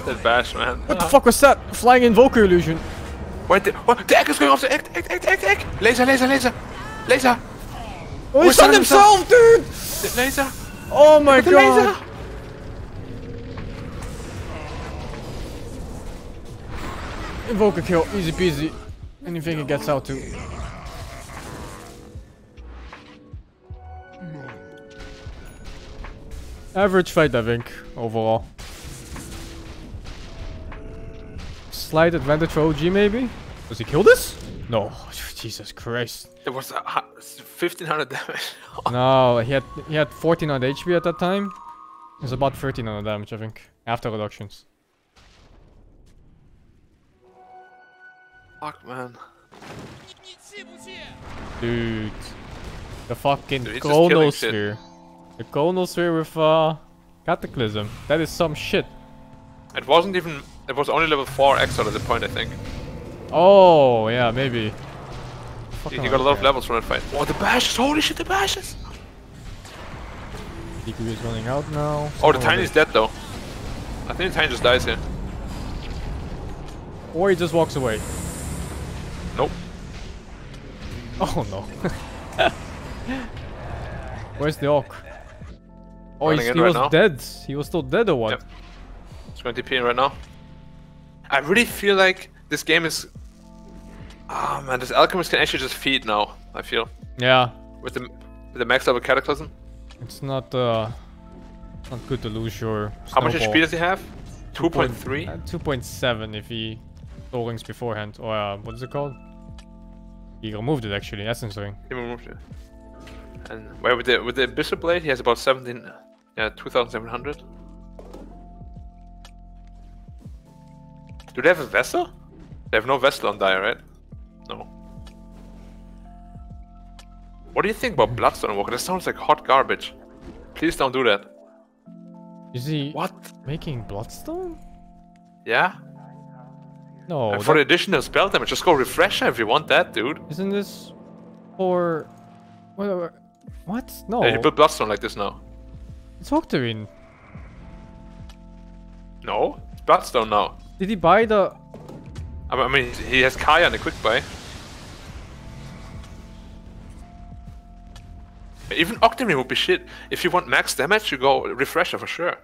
That bash, man. What the fuck was that? Flying Invoker illusion. Wait, what? The egg is going off the egg. Egg. Laser. Oh, he stunned himself, dude! The laser. Oh my The god. laser. Invoker kill, easy peasy. Anything he gets out to. Average fight, I think, overall. Slight advantage for OG, maybe? Does he kill this? No. Jesus Christ. It was 1500 damage. No, he had 1400 HP at that time. It was about 1300 damage, I think, after reductions. Fuck, man. Dude. The fucking Dude, he's just killing shit. Chronosphere. The Chronosphere with Cataclysm. That is some shit. It wasn't even. It was only level 4 extra at the point, I think. Oh, yeah, maybe. He got a lot of levels from that fight. Oh, the bashes! Holy shit, the bashes! DQ is running out now. Oh, the Tiny's dead though. I think the Tiny just dies here. Or he just walks away. Nope. Oh no. Where's the Orc? Oh, Running he in right was now. dead. He was still dead or what? Yep. It's going to TP in right now. I really feel like this game is... Ah man, this Alchemist can actually just feed now, I feel. Yeah. With the max level Cataclysm. It's not not good to lose your How much snowball. HP does he have? 2.3? 2.7 if he stole rings beforehand. Or what is it called? He removed it actually, SingSing. He removed it. And where with the Bishop Blade he has about 2700. Do they have a vessel? They have no vessel on Dire, right? No. What do you think about Bloodstone Walker? That sounds like hot garbage. Please don't do that. Is he What? making Bloodstone? Yeah? No. And for the additional spell damage, just go Refresher if you want that, dude. Isn't this for... What? No. Yeah, you build Bloodstone like this now. It's Octarine. No? It's Bloodstone now. Did he buy the... I mean, he has Kaya and a quick buy. Even Octarine would be shit. If you want max damage, you go Refresher for sure.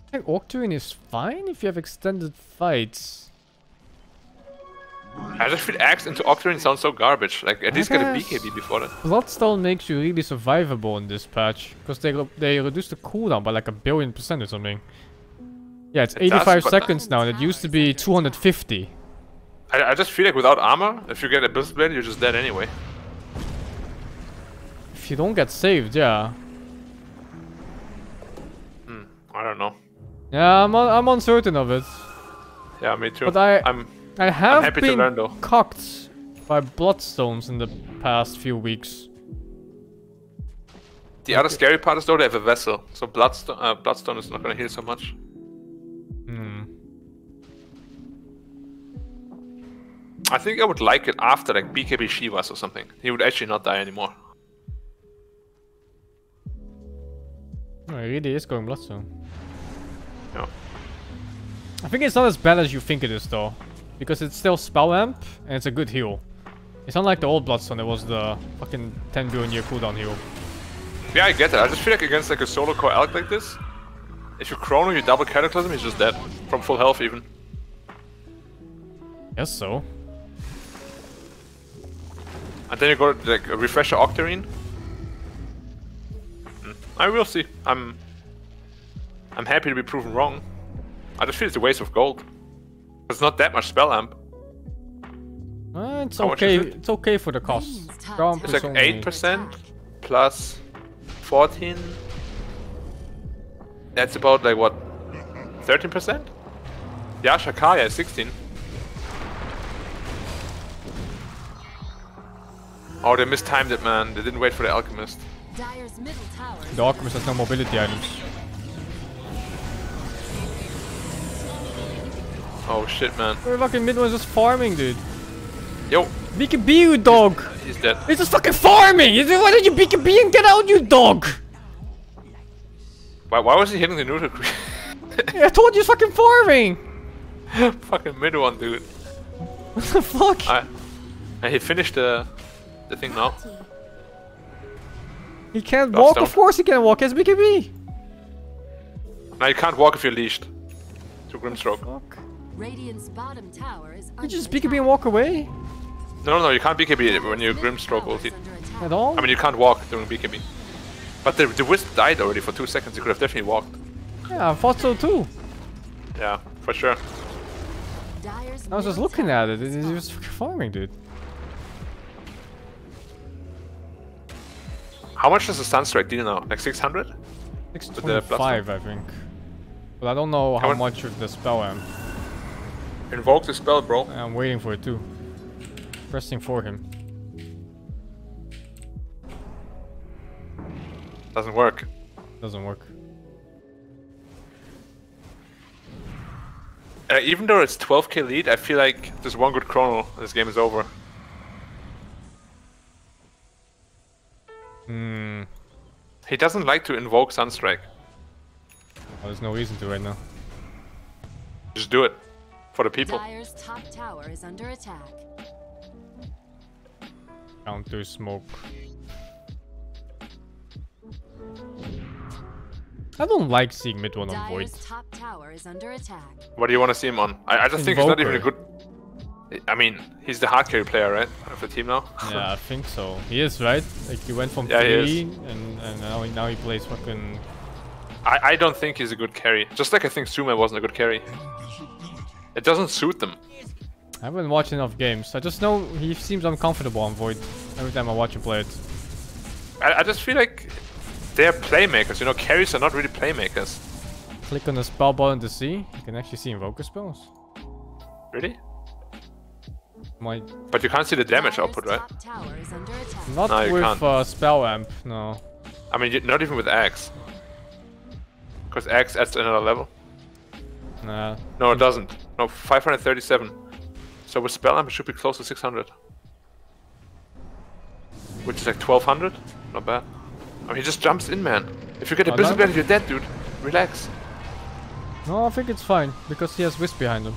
I think Octarine is fine if you have extended fights. I just feel Axe into Octarine sounds so garbage. Like, at least get a guess BKB before that. Bloodstone makes you really survivable in this patch. Because they reduced the cooldown by like 1,000,000,000% or something. Yeah, it's 85 but- seconds now and it used to be 250. I just feel like without armor, if you get a Blizzard Blade, you're just dead anyway. If you don't get saved, yeah. I don't know. Yeah, I'm uncertain of it. Yeah, me too. But I have happy to been learn, though. cocked by Bloodstones in the past few weeks. The other scary part is though they have a vessel, so Bloodstone is not gonna heal so much. I think I would like it after like BKB Shivas or something. He would actually not die anymore. Oh, he really is going Bloodstone. Yeah. I think it's not as bad as you think it is though. Because it's still spell amp and it's a good heal. It's not like the old Bloodstone that was the fucking 10 billion year cooldown heal. Yeah, I get it. I just feel like against like a solo core Alc like this, if you chrono, you double Cataclysm, he's just dead. From full health even. Guess so. And then you go to like a Refresher Octarine. I will see. I'm happy to be proven wrong. I just feel it's a waste of gold. It's not that much spell amp. It's How much okay. is it? It's okay for the cost. Gromp It's is like only 8% plus 14. That's about like what? 13%? Yeah, Shakaya is 16. Oh, they mistimed it, man. They didn't wait for the Alchemist. Dire's middle tower is The Alchemist has no mobility items. Oh shit, man. We're fucking mid was just farming, dude. Yo, BKB, you dog! He's dead. He's just fucking farming! Why did you BKB and get out, you dog? Why was he hitting the neutral creep? Yeah, I told you he's fucking farming! Fucking mid one, dude. What the fuck? And he finished the thing now. He can't walk, Stone. of course he can walk, as BKB! Now you can't walk if you're leashed. To Grimstroke. Fuck. Radiant's bottom tower is You under just attack. BKB and walk away? No, you can't BKB when you Middle Grimstroke tower is ulti. under attack. At all? I mean, you can't walk during BKB. But the Wisp died already for 2 seconds. You could have definitely walked. Yeah, I thought so too. Yeah, for sure. Dire's I was just middle looking tower at it. is He down. was fucking farming, dude. How much does the Sunstrike deal now? Like 600? 625, I think. But I don't know how much- much with the spell amp. Invoke the spell, bro. I'm waiting for it too. Pressing for him. Doesn't work. Doesn't work. Even though it's 12k lead, I feel like there's one good chrono and this game is over. Hmm. He doesn't like to invoke Sunstrike. Well, there's no reason to right now. Just do it. For the people. Dire's top tower is under attack. Counter smoke. I don't like seeing mid one on Void. Dire's top tower is under attack. What do you want to see him on? I just think he's not even a Invoker. good... I mean, he's the hard carry player, right? Of the team now. Yeah, I think so. He is, right? Like he went from Yeah, he 3 is. and now he plays fucking... I don't think he's a good carry. Just like I think Sume wasn't a good carry. It doesn't suit them. I haven't watched enough games. I just know he seems uncomfortable on Void every time I watch him play it. I just feel like they're playmakers, you know, carries are not really playmakers. Click on the spell button to see. You can actually see invoker spells. Really? My, But you can't see the damage Dire's output, right? top tower is under attack. not No, you with can't. spell amp, no. I mean, not even with Axe. Because Axe adds another level. Nah. No, it doesn't. No, 537. So with Spell Amp, it should be close to 600. Which is like 1200. Not bad. I mean, he just jumps in, man. If you get a Oh, Blizzard no. Blade, you're dead, dude. Relax. No, I think it's fine because he has Wisp behind him.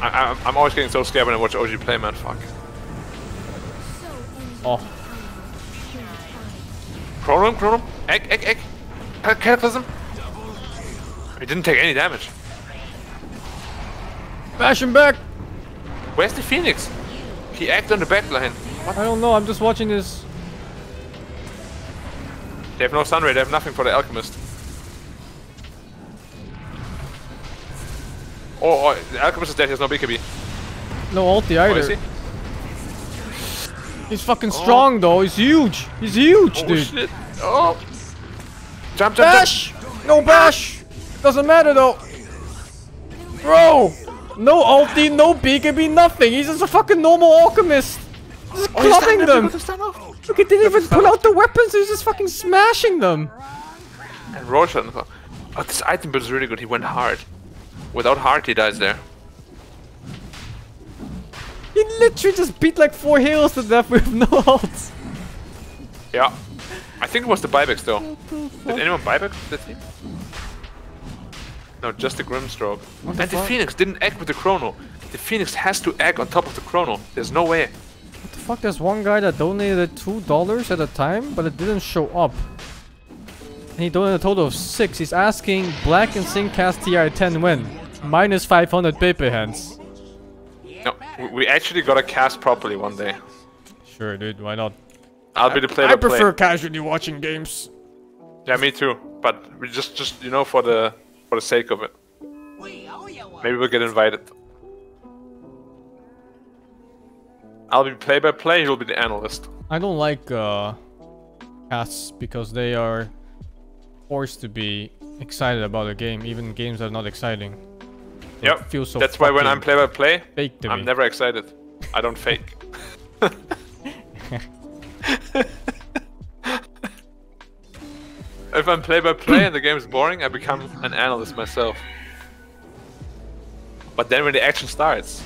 I'm always getting so scared when I watch OG play, man. Fuck. Oh, Chrono. Egg. Cataclysm. He didn't take any damage. bash him back! Where's the Phoenix? He egged on the back line. I don't know, I'm just watching this. They have no Sunray, they have nothing for the Alchemist. Oh, the Alchemist is dead, he has no BKB. No ulti Oh, either. is he? He's fucking strong though, he's huge! He's huge, Oh dude! shit. Oh. Jump. Bash! No bash! Doesn't matter though! Bro! No ulti, no BKB, nothing! He's just a fucking normal alchemist! Just clubbing them! Look, he didn't even pull out the weapons, he's just fucking smashing them! And Roshan. Oh, this item build is really good, he went hard. Without hard, he dies there. He literally just beat like 4 heroes to death with no ults! Yeah. I think it was the buybacks though. Did anyone buyback the team? No, just the Grimstroke. the And the fuck? Phoenix didn't egg with the Chrono. The Phoenix has to egg on top of the Chrono. There's no way. What the fuck, there's one guy that donated $2 at a time, but it didn't show up. And he donated a total of 6. He's asking Black and Sing cast TR10 win. Minus 500 paper hands. No, we actually gotta cast properly one day. Sure, dude, why not? I'll be the player. I prefer casually watching games. Yeah, me too. But we just you know, for the sake of it. Maybe we'll get invited. I'll be play-by-play. You'll be the analyst. I don't like casts because they are forced to be excited about a game, even games that are not exciting. They Yep. feel so That's why when I'm fucking play-by-play, fake to I'm me. never excited. I don't fake. If I'm play-by-play and the game is boring, I become an analyst myself. But then when the action starts,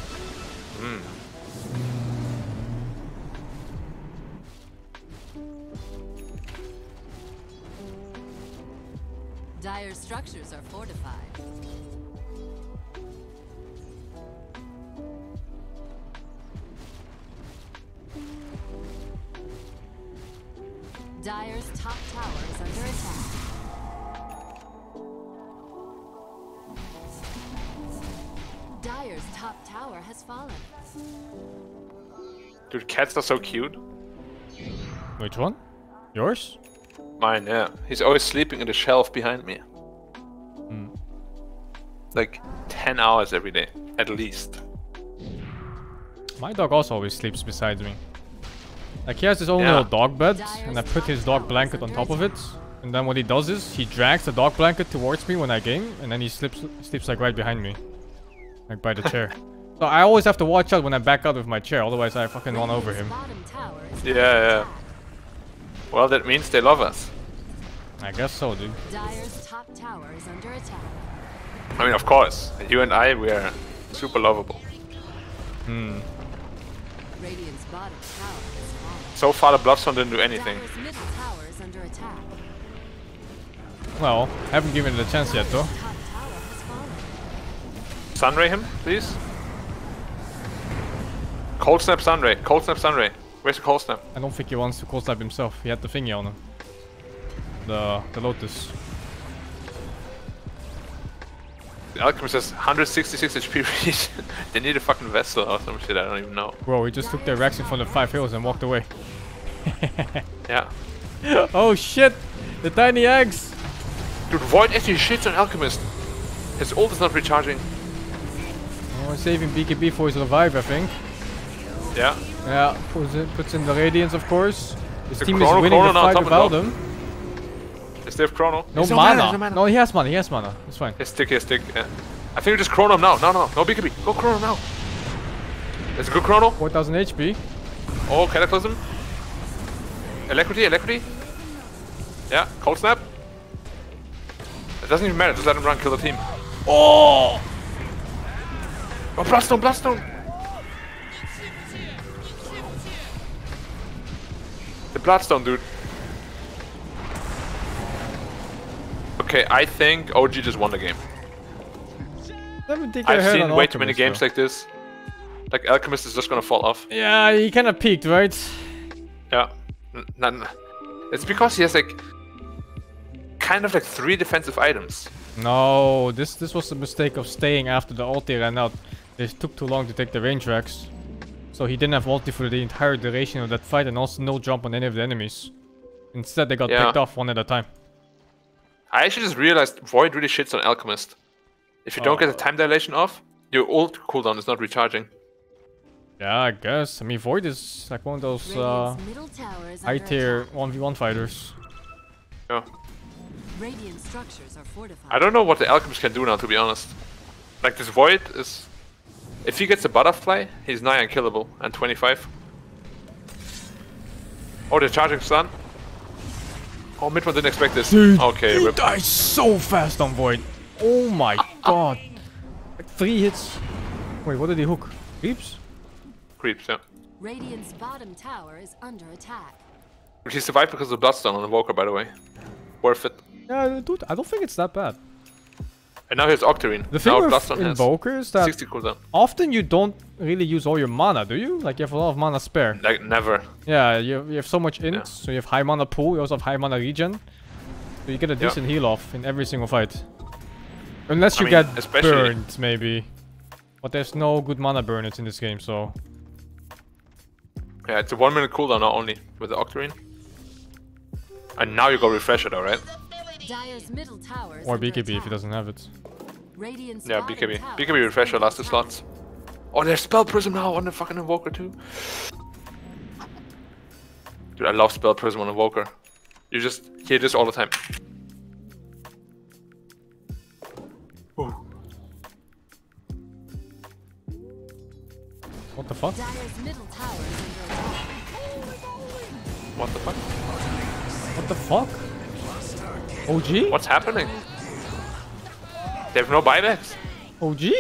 Dire structures are fortified. Dire's top tower is under attack. Dire's top tower has fallen. Dude, cats are so cute. Which one? Yours? Mine, yeah. He's always sleeping in the shelf behind me. Like 10 hours every day, at least. My dog also always sleeps beside me. Like he has his own little dog bed, and I put his dog blanket on top of it. And then what he does is he drags the dog blanket towards me when I game, and then he sleeps like right behind me, like by the chair. So I always have to watch out when I back out with my chair, otherwise I fucking run over him. Yeah. Well, that means they love us. I guess so, dude. Dire's top tower is under attack. I mean, of course. You and I, we are super lovable. Radiant's bottom tower is fallen. So far, the Bloodstone didn't do anything. Dire's middle tower is under attack. Well, haven't given it a chance yet, though. Top tower has fallen. Sunray him, please. Cold Snap Sunray. Cold Snap Sunray. Where's the Cold Snap? I don't think he wants to cold slap himself. He had the thingy on him. The Lotus. The Alchemist has 166 HP reach. They need a fucking vessel or some shit, I don't even know. Bro, he just took their racks in front of 5 hills and walked away. Yeah. Oh shit! The tiny eggs! Dude, Void actually shits on Alchemist. His ult is not recharging. Oh, saving BKB for his revive, I think. Yeah. Yeah, puts in the Radiance, of course. His The team Chrono- is winning Chrono the now, fight top and without low. him. Is there Chrono? No There's mana. No, he has mana. He has mana. It's fine. His stick, yeah. I think we just Chrono him now. No BKB. Go Chrono now. There's a good Chrono. 4000 HP. Oh, Cataclysm. Alacrity. Yeah, Cold Snap. It doesn't even matter, just let him run, kill the team. Oh! Oh, Bloodstone! The Bloodstone, dude. Okay, I think OG just won the game. I've seen way too many games like this. Like, Alchemist is just gonna fall off. Yeah, he kind of peaked, right? Yeah. It's because he has like kind of like 3 defensive items. No, this was the mistake of staying after the ulti ran out. They took too long to take the range racks. So he didn't have ulti for the entire duration of that fight, and also no jump on any of the enemies. Instead they got picked off one at a time. I actually just realized Void really shits on Alchemist. If you don't get the time dilation off, your ult cooldown is not recharging. Yeah, I guess. I mean, Void is like one of those high tier 1v1 fighters. Yeah. Radiant structures are fortified. I don't know what the Alchemist can do now, to be honest. Like, this Void is... If he gets a butterfly, he's nigh unkillable. And 25. Oh, they're charging stun. Oh, Midman didn't expect this. Dude, okay, he rip. dies so fast on Void. Oh my god. Like 3 hits. Wait, what did he hook? Creeps? Creeps, yeah. Radiant's bottom tower is under attack. He survived because of Bloodstone on Invoker, by the way. Worth it. Yeah, dude, I don't think it's that bad. And now he has Octarine. The thing now with Bloodstone Invoker is that 60 cooldown. often you don't really use all your mana, do you? Like you have a lot of mana spare. Like, never. Yeah, you have so much int, so you have high mana pool, you also have high mana regen. So you get a decent heal off in every single fight. Unless you get burned, maybe. But there's no good mana burners in this game, so... Yeah, it's a 1 minute cooldown now only with the Octarine. And now you go Refresher though, right? Dire's middle tower is Or under BKB if he attack. doesn't have it. Radiant's Yeah, bottom BKB. tower BKB Refresher lasts 2 slots. Oh, there's Spell Prism now on the fucking Invoker too. Dude, I love Spell Prism on Invoker. You just hear this all the time. Ooh. What the fuck? Dire's middle tower is under attack. What the fuck? What the fuck? OG? What's happening? They have no buybacks. OG?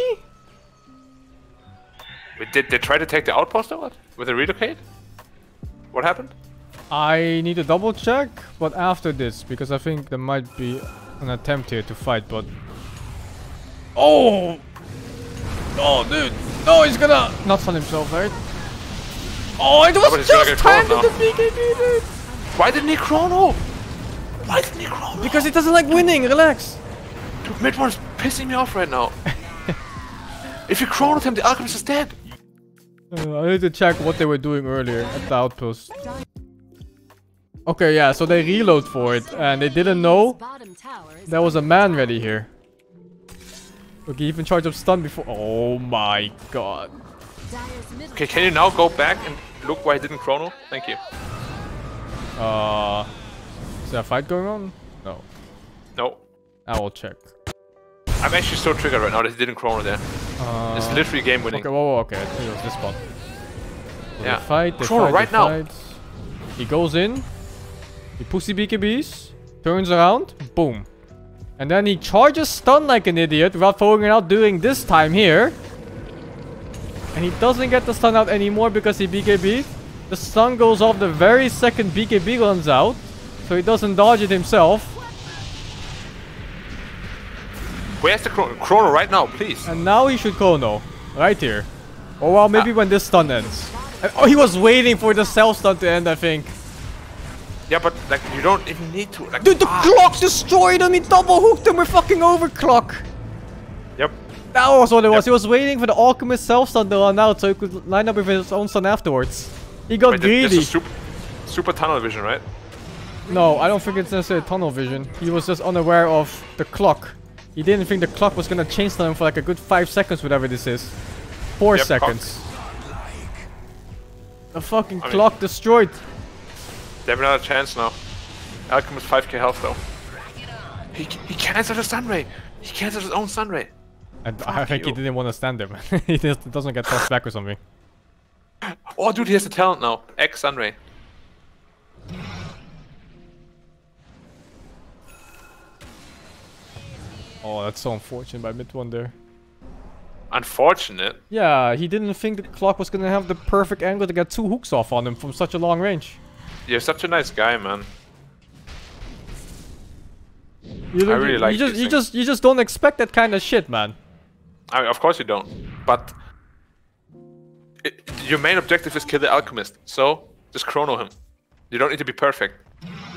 Wait, did they try to take the outpost or what? With a relocate? What happened? I need to double check, but after this, because I think there might be an attempt here to fight, but... Oh! Oh, dude! No, he's gonna... Not stun himself, right? Oh, it was just timed in the BKB, dude! Why didn't he chrono? Why didn't he chrono? Because he doesn't like winning, relax! Dude, mid one's pissing me off right now. If you chronoed him, the alchemist is dead. I need to check what they were doing earlier at the outpost. Okay, yeah, so they reload for it, and they didn't know there was a man ready here. Okay, even charge up stun before. Oh my god. Okay, can you now go back and look why I didn't chrono? Thank you. Is there a fight going on? No. No. I will check. I'm actually so triggered right now that he didn't chrono there. It's literally game winning. Okay, whoa, okay, I think it was this spot. So Yeah. They fight, they Chrono fight, right they now. fight. He goes in. He pussy BKBs. Turns around. Boom. And then he charges stun like an idiot without throwing it out doing this time here. And he doesn't get the stun out anymore because he BKB'd. The stun goes off the very second BKB runs out. So he doesn't dodge it himself. Where's the chrono right now, please? And now he should chrono. Right here. Or well, maybe when this stun ends. And, oh, he was waiting for the self stun to end, I think. Yeah, but like you don't even need to. Like, Dude, the clock destroyed him. He double hooked him with fucking overclock. Yep. That was what it was. He was waiting for the alchemist self stun to run out so he could line up with his own stun afterwards. He got greedy. This is super tunnel vision, right? No, I don't think it's necessarily tunnel vision. He was just unaware of the clock. He didn't think the clock was gonna change stun him for like a good 5 seconds, whatever this is. 4 seconds. The fucking clock destroyed. They have another chance now. Alchemist 5k health though. He cancelled the stun ray. He cancelled his own stun ray. And I think he didn't want to stand there, man. He just doesn't get tossed back or something. Oh, dude, he has the talent now. X stun ray. Oh, that's so unfortunate by mid one there. Unfortunate? Yeah, he didn't think the clock was gonna have the perfect angle to get 2 hooks off on him from such a long range. You're such a nice guy, man. You really like you just don't expect that kind of shit, man. I mean, of course you don't. But your main objective is kill the alchemist, so just chrono him. You don't need to be perfect.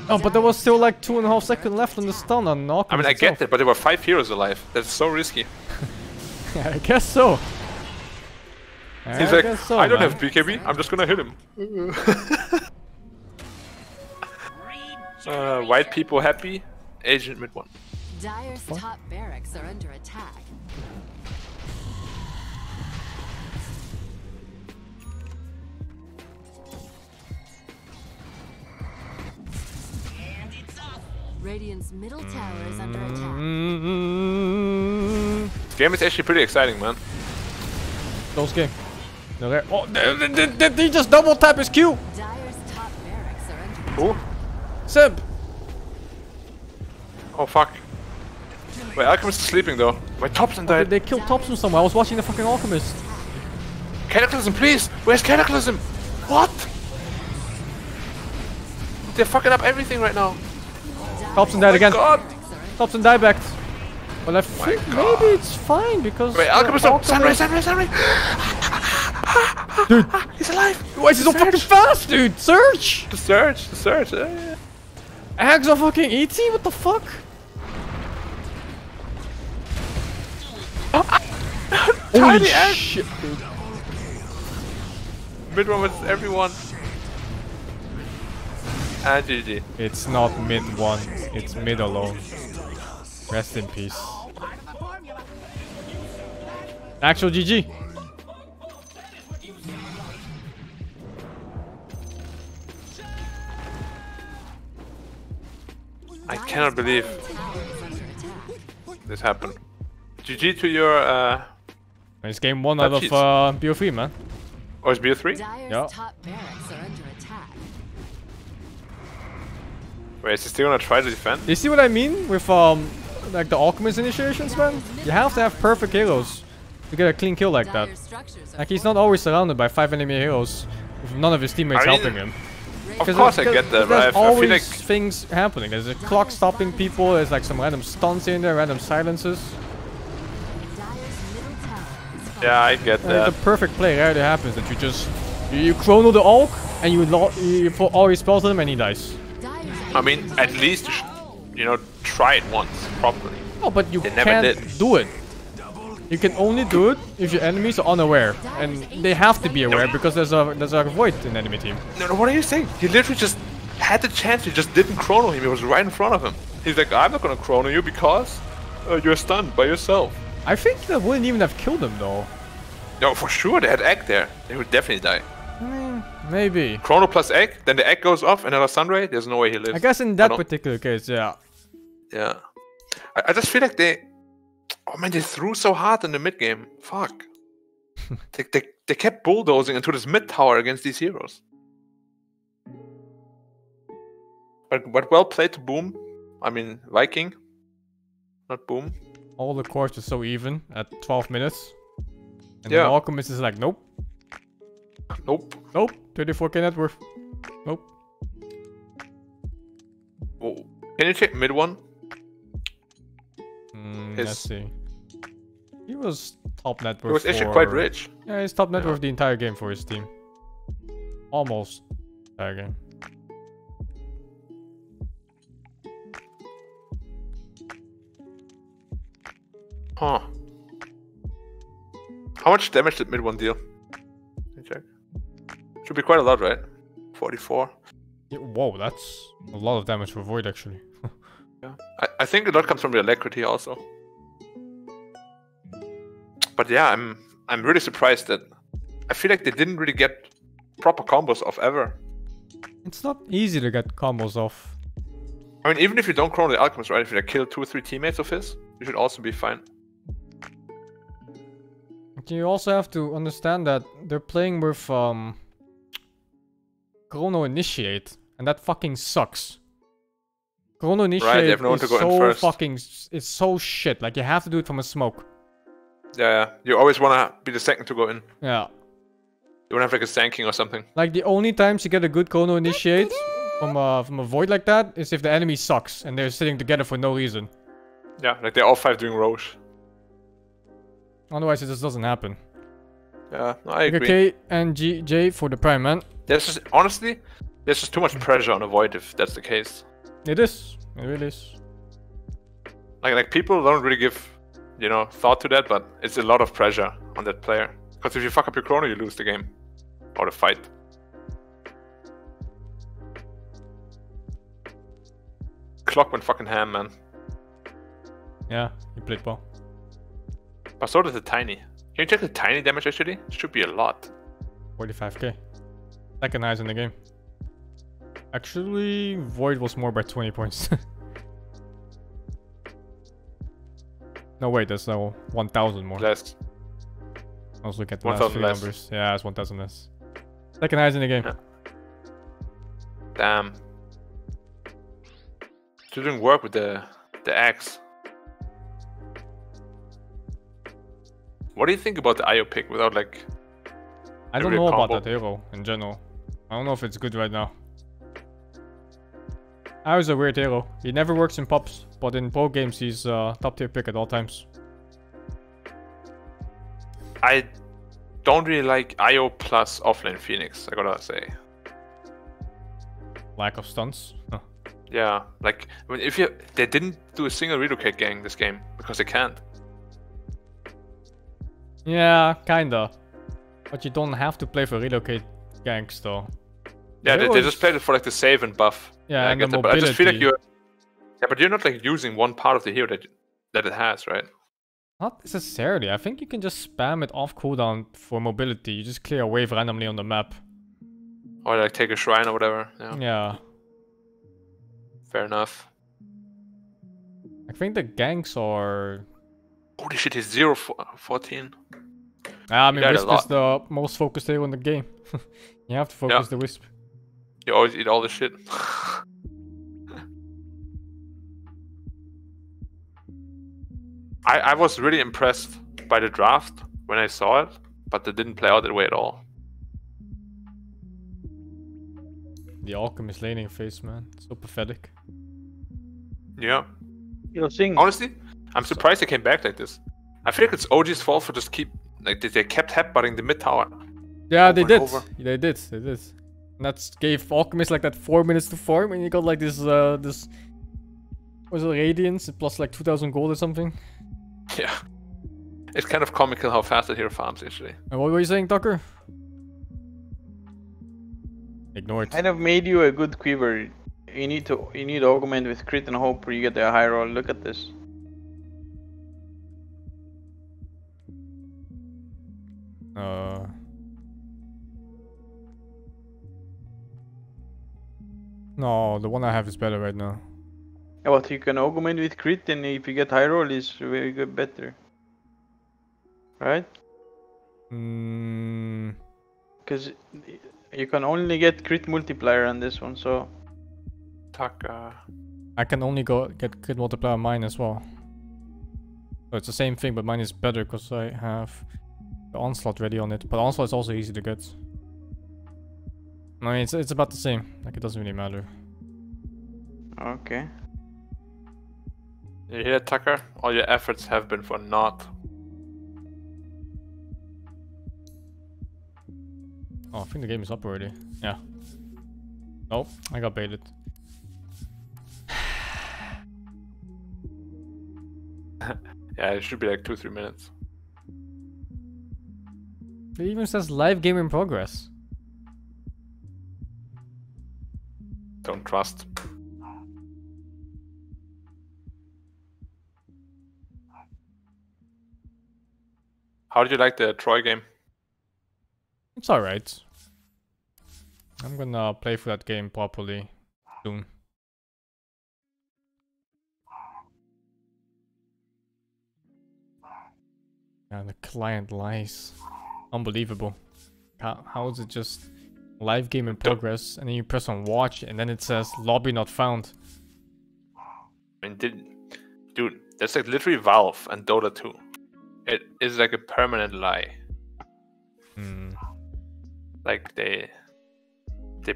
Oh, but there was still like 2.5 seconds left on the stun on alchemist. I mean, I get it, but there were 5 heroes alive. That's so risky. I guess so. He's like, I don't have BKB, I'm just gonna hit him. White people happy, Agent mid one. Dire's top barracks are under attack. Radiant's middle tower is under attack. This game is actually pretty exciting, man. Close game. Oh, did he just double tap his Q? Dire's top barracks are under attack. Who? Seb. Oh fuck. Wait, Alchemist is sleeping though. Wait, Thompson died. They killed Thompson somewhere. I was watching the fucking Alchemist. Cataclysm, please! Where's Cataclysm? What? They're fucking up everything right now. Thompson died again. God. Thompson died back. Well, I think maybe it's fine because. Wait, Alchemist, Sunray! Dude, he's alive! Why is he so fucking fast, dude? Search! The search. Yeah. Ags are fucking ET? What the fuck? Holy shit, dude. Mid one with everyone. And GG. It's not mid one, it's mid alone. Rest in peace. Actual GG. I cannot believe this happened. GG to your It's game 1 out of BO3, man. Oh, it's BO3? Yeah. Top barracks are under attack. Wait, is he still gonna try to defend? You see what I mean with like the Alchemist initiations, man? You have to have perfect heroes to get a clean kill like that. Like he's not always surrounded by 5 enemy heroes with none of his teammates helping him. Of course I get that, There's right? I feel always like things happening. There's a clock stopping people, there's like some random stunts in there, random silences. Dire's middle tower is falling. yeah, I get that. The perfect play rarely happens that you just you chrono the Ulk and you put all your spells on him and he dies. Dire's I mean, at least you know, try it once properly. Oh, but you They never can't did. do it. You can only do it if your enemies are unaware, and they have to be aware because there's a void in the enemy team. No, what are you saying? He literally just had the chance. He just didn't chrono him. He was right in front of him. He's like, I'm not gonna chrono you because you're stunned by yourself. I think that wouldn't even have killed him though. No, for sure they had egg there. They would definitely die. Maybe. Chrono plus egg, then the egg goes off, another sunray. There's no way he lives. I guess in I that don't- particular case, yeah. Yeah. I just feel like they. Oh man, they threw so hard in the mid game. Fuck. they kept bulldozing into this mid tower against these heroes. But well played to Boom. I mean Viking, not Boom. All the cores are so even at 12 minutes. And Yeah. the Alchemist is like, nope, Nope. nope, 24k net worth. Nope. Oh. Can you check mid one? Let's His- see. He was top net worth. He was actually for- quite rich. Yeah, he's top net Yeah. worth the entire game for his team. Almost entire game. Huh. How much damage did mid one deal? Let me check. Should be quite a lot, right? 44. Yeah, whoa, that's a lot of damage for Void actually. Yeah. I think a lot comes from the alacrity also. But yeah, I'm really surprised that I feel like they didn't really get proper combos off ever. It's not easy to get combos off. I mean, even if you don't chrono the alchemist, right? If you like kill 2 or 3 teammates of his, you should also be fine. But you also have to understand that they're playing with Chrono Initiate, and that fucking sucks. Chrono Initiate they have no one is to go in so first. fucking it's so shit. Like you have to do it from a smoke. Yeah. You always wanna be the second to go in. Yeah. You wanna have like a Sanking or something. Like the only times you get a good Chrono Initiate from a void like that is if the enemy sucks and they're sitting together for no reason. Yeah, like they're all 5 doing Roche. Otherwise it just doesn't happen. Yeah, no, I agree. K and J for the Prime, man. There's just, honestly, there's just too much pressure on a Void if that's the case. It is. It really is. Like people don't really give, you know, thought to that, but it's a lot of pressure on that player. Because if you fuck up your chrono, you lose the game. Or the fight. Clock went fucking ham, man. Yeah, he played well. But so does the tiny. Can you check the tiny damage actually? It should be a lot. 45k. Second highest in the game. Actually, Void was more by 20 points. No, wait, that's now 1000 more. Less. I was looking at the last 1000 three less. numbers. Yeah, it's 1000 less. Second highest in the game. Yeah. Damn. Still doing work with the axe. What do you think about the IO pick without like... I don't real know about combo? that hero in general. I don't know if it's good right now. Io's a weird hero. He never works in pops, but in pro games he's top tier pick at all times. I don't really like IO plus offlane Phoenix, I gotta say. Lack of stunts. Huh. Yeah, like I mean, if you they didn't do a single relocate gang this game because they can't. Yeah, kinda. But you don't have to play for relocate ganks though. Yeah, they Heroes- just played it for like the save and buff. Yeah, I and get the that, but I just feel like mobility. yeah, but you're not like using one part of the hero that it has, right? Not necessarily. I think you can just spam it off cooldown for mobility. You just clear a wave randomly on the map. Or like take a shrine or whatever. Yeah, Yeah. fair enough. I think the ganks are... Holy shit, he's 0-14. I mean, died a Wisp is lot. the most focused hero in the game. You have to focus Yeah. the Wisp. You always eat all the shit. I was really impressed by the draft when I saw it, but it didn't play out that way at all. The alchemist laning phase, man. So pathetic. Yeah. Yo, Sing. Honestly, I'm surprised they came back like this. I feel like it's OG's fault for just keep like they kept headbutting the mid tower. Yeah, they and did. over. They did. And that gave alchemist like that 4 minutes to farm, and you got like this was it radiance plus like 2,000 gold or something. Yeah. It's kind of comical how fast the hero farms actually. And what were you saying, Tucker? Ignore it. Kind of made you a good quiver. You need augment with crit and hope where you get a high roll. Look at this. No, the one I have is better right now. Yeah, but you can augment with crit, and if you get high roll, it's very good, better. Right? Because you can only get crit multiplier on this one, so. Tucker. I can only get crit multiplier on mine as well. So it's the same thing, but mine is better because I have the onslaught ready on it. But onslaught is also easy to get. I mean, it's about the same. Like, it doesn't really matter. Okay. You hear, Tucker? All your efforts have been for naught. Oh, I think the game is up already. Yeah. Nope, I got baited. Yeah, it should be like 2-3 minutes. It even says live game in progress. Don't trust. How did you like the Troy game? It's alright. I'm gonna play through that game properly soon. Yeah, the client lies. Unbelievable. How is it just live game in progress and then you press on watch and then it says lobby not found? I mean, dude, that's like literally Valve and Dota 2. It is like a permanent lie. Like they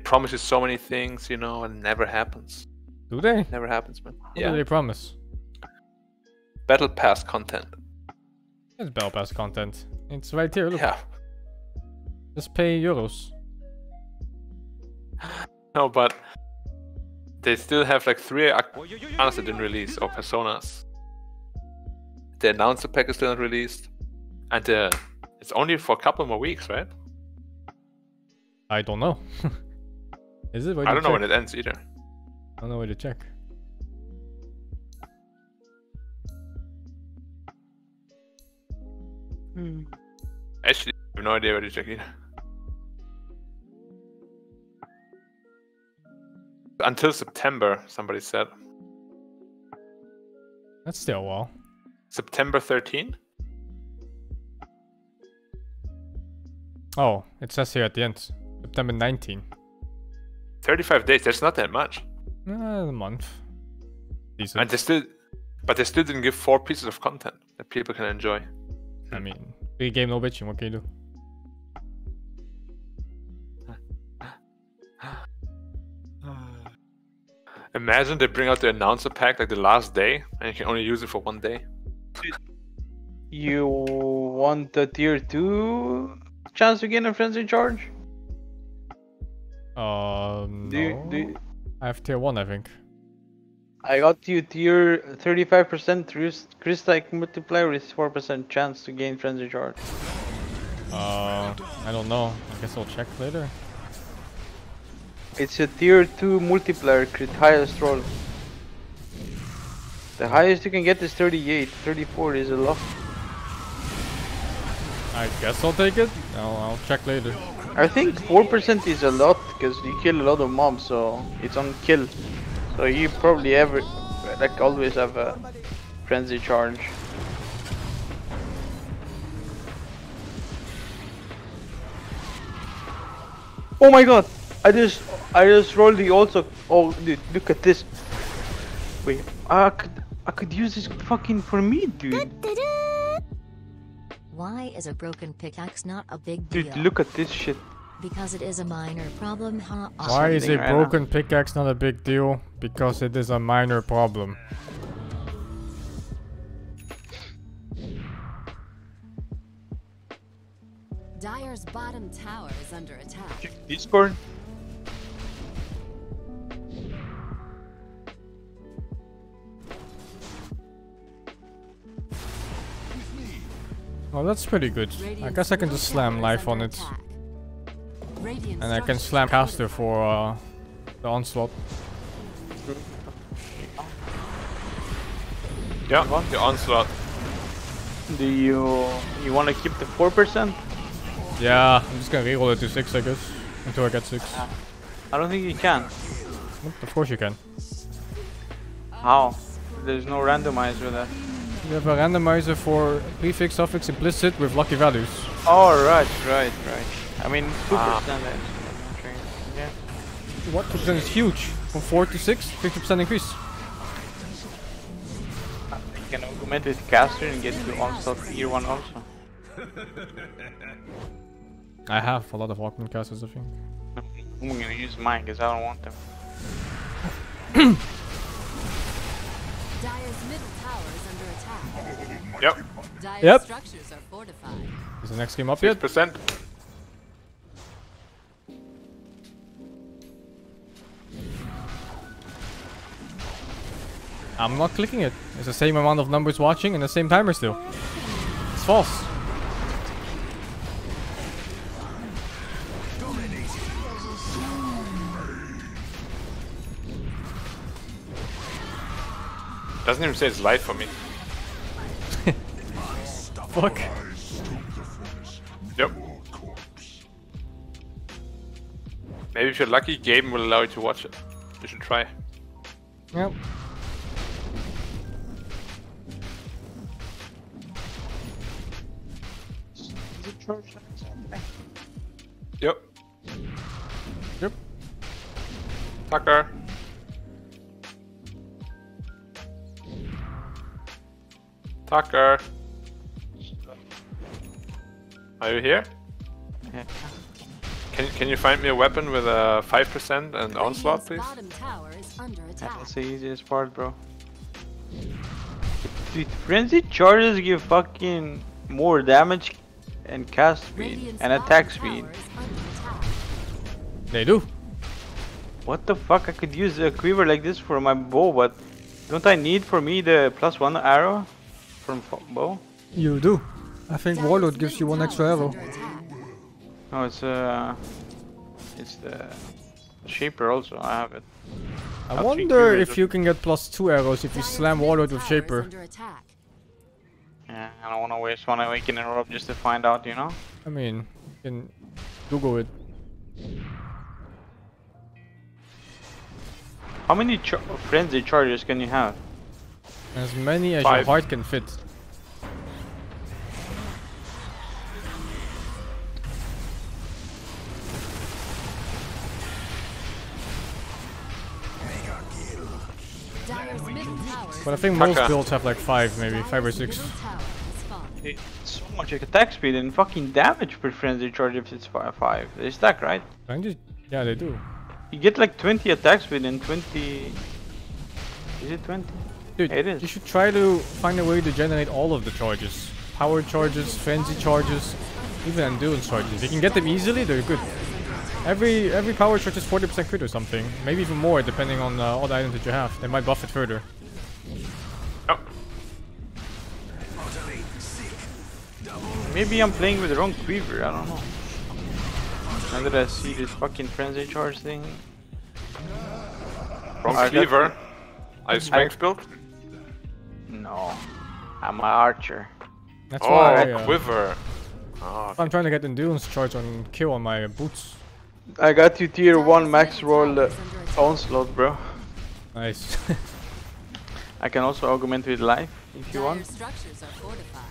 promise you so many things, you know, and it never happens. Do they? Never happens, man. What do they promise? Battle Pass content. It's Battle Pass content. It's right here, look. Yeah. Just pay euros. No, but they still have like 3 Arcanas that didn't release, or Personas. The announcer pack is still not released. And it's only for a couple more weeks, right? I don't know. Is it? I don't know when it ends either. I don't know where to check. Actually, I have no idea where to check either. Until September, somebody said. That's still a while. September 13? Oh, it says here at the end. September 19. 35 days, that's not that much. A month. Decent. And they still didn't give 4 pieces of content that people can enjoy. I mean, free game, no bitching, what can you do? Imagine they bring out the announcer pack like the last day and you can only use it for 1 day. You want the tier 2 chance to gain a frenzy charge? No. I have tier 1, I think. I got you tier 35% Christ-like multiplier with 4% chance to gain frenzy charge. I don't know. I guess I'll check later. It's a tier 2 multiplier crit, highest roll. The highest you can get is 38. 34 is a lot. I guess I'll take it. I'll check later. I think 4% is a lot because you kill a lot of mobs, so it's on kill. So you probably always have a frenzy charge. Oh my god! I just rolled the also. Oh, dude, look at this. Wait, I could use this fucking for me, dude. Why is a broken pickaxe not a big deal? Dude, look at this shit. Because it is a minor problem, huh? Why is a Right broken pickaxe not a big deal? Because it is a minor problem. Dire's bottom tower is under attack. Discord. Oh, that's pretty good. I guess I can just slam life on it. And I can slam caster for the onslaught. Yeah, the onslaught. Do you want to keep the 4%? Yeah, I'm just gonna reroll it to 6, I guess, until I get 6. I don't think you can. Of course you can. How? There's no randomizer with that. You have a randomizer for prefix, suffix, implicit with lucky values. Oh, right. I mean, 2%. Yeah. What? 2% is huge. From 4 to 6, 50% increase. You can augment with caster and get to onslaught tier 1 also. I have a lot of augment casters, I think. I'm gonna use mine because I don't want them. Dire's middle tower is under attack. Yep. Dire's structures are fortified. Is the next game up yet? 6%. I'm not clicking it. It's the same amount of numbers watching and the same timer still. It's false. Doesn't even say it's live for me. Fuck. Yep. Maybe if you're lucky, game will allow you to watch it. You should try. Yep. Yep. Yep. Tucker. Tucker. Are you here? Yeah. Can you find me a weapon with a 5% and onslaught, please? Bottom tower is under attack. That's the easiest part, bro. Dude, frenzied charges give fucking more damage and cast speed Radiant's and attack bottom speed. tower is under attack. They do. What the fuck? I could use a quiver like this for my bow, but don't I need for me the +1 arrow from bow? You do. I think Warlord gives you 1 extra arrow. No, it's the Shaper also. I have it. I I'll wonder check if you can get +2 arrows if you slam Warlord with Shaper. Yeah, I don't want to waste one awakening orb just to find out, you know? I mean, you can Google it. How many frenzy charges can you have? As many as 5. your heart can fit. Dire's middle tower is But I think Tucker. most builds have like 5, maybe 5 or 6. middle tower has fallen. It's so much attack speed and fucking damage per frenzy charge if it's 5. They stack, right? Yeah, they do. You get like 20 attack speed and 20... Is it 20? Dude, It is. you should try to find a way to generate all of the charges. Power charges, frenzy charges, even endurance charges. If you can get them easily, they're good. Every power charge is 40% crit or something. Maybe even more depending on all the items that you have. They might buff it further. Oh. Maybe I'm playing with the wrong quiver, I don't know. Now that I see this fucking frenzy charge thing. Wrong I got- cleaver. Are you strength build? No. I'm an archer. That's Oh, why quiver. Oh, I'm trying to get endurance charge on kill on my boots. I got you tier 1 max roll onslaught, bro. Nice. I can also augment with life if you want. Dire's structures are fortified.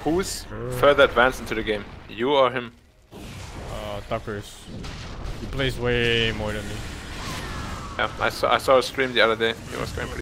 who's further advanced into the game? You or him? Tuckers. He plays way more than me. Yeah, I saw a stream the other day. He was going pretty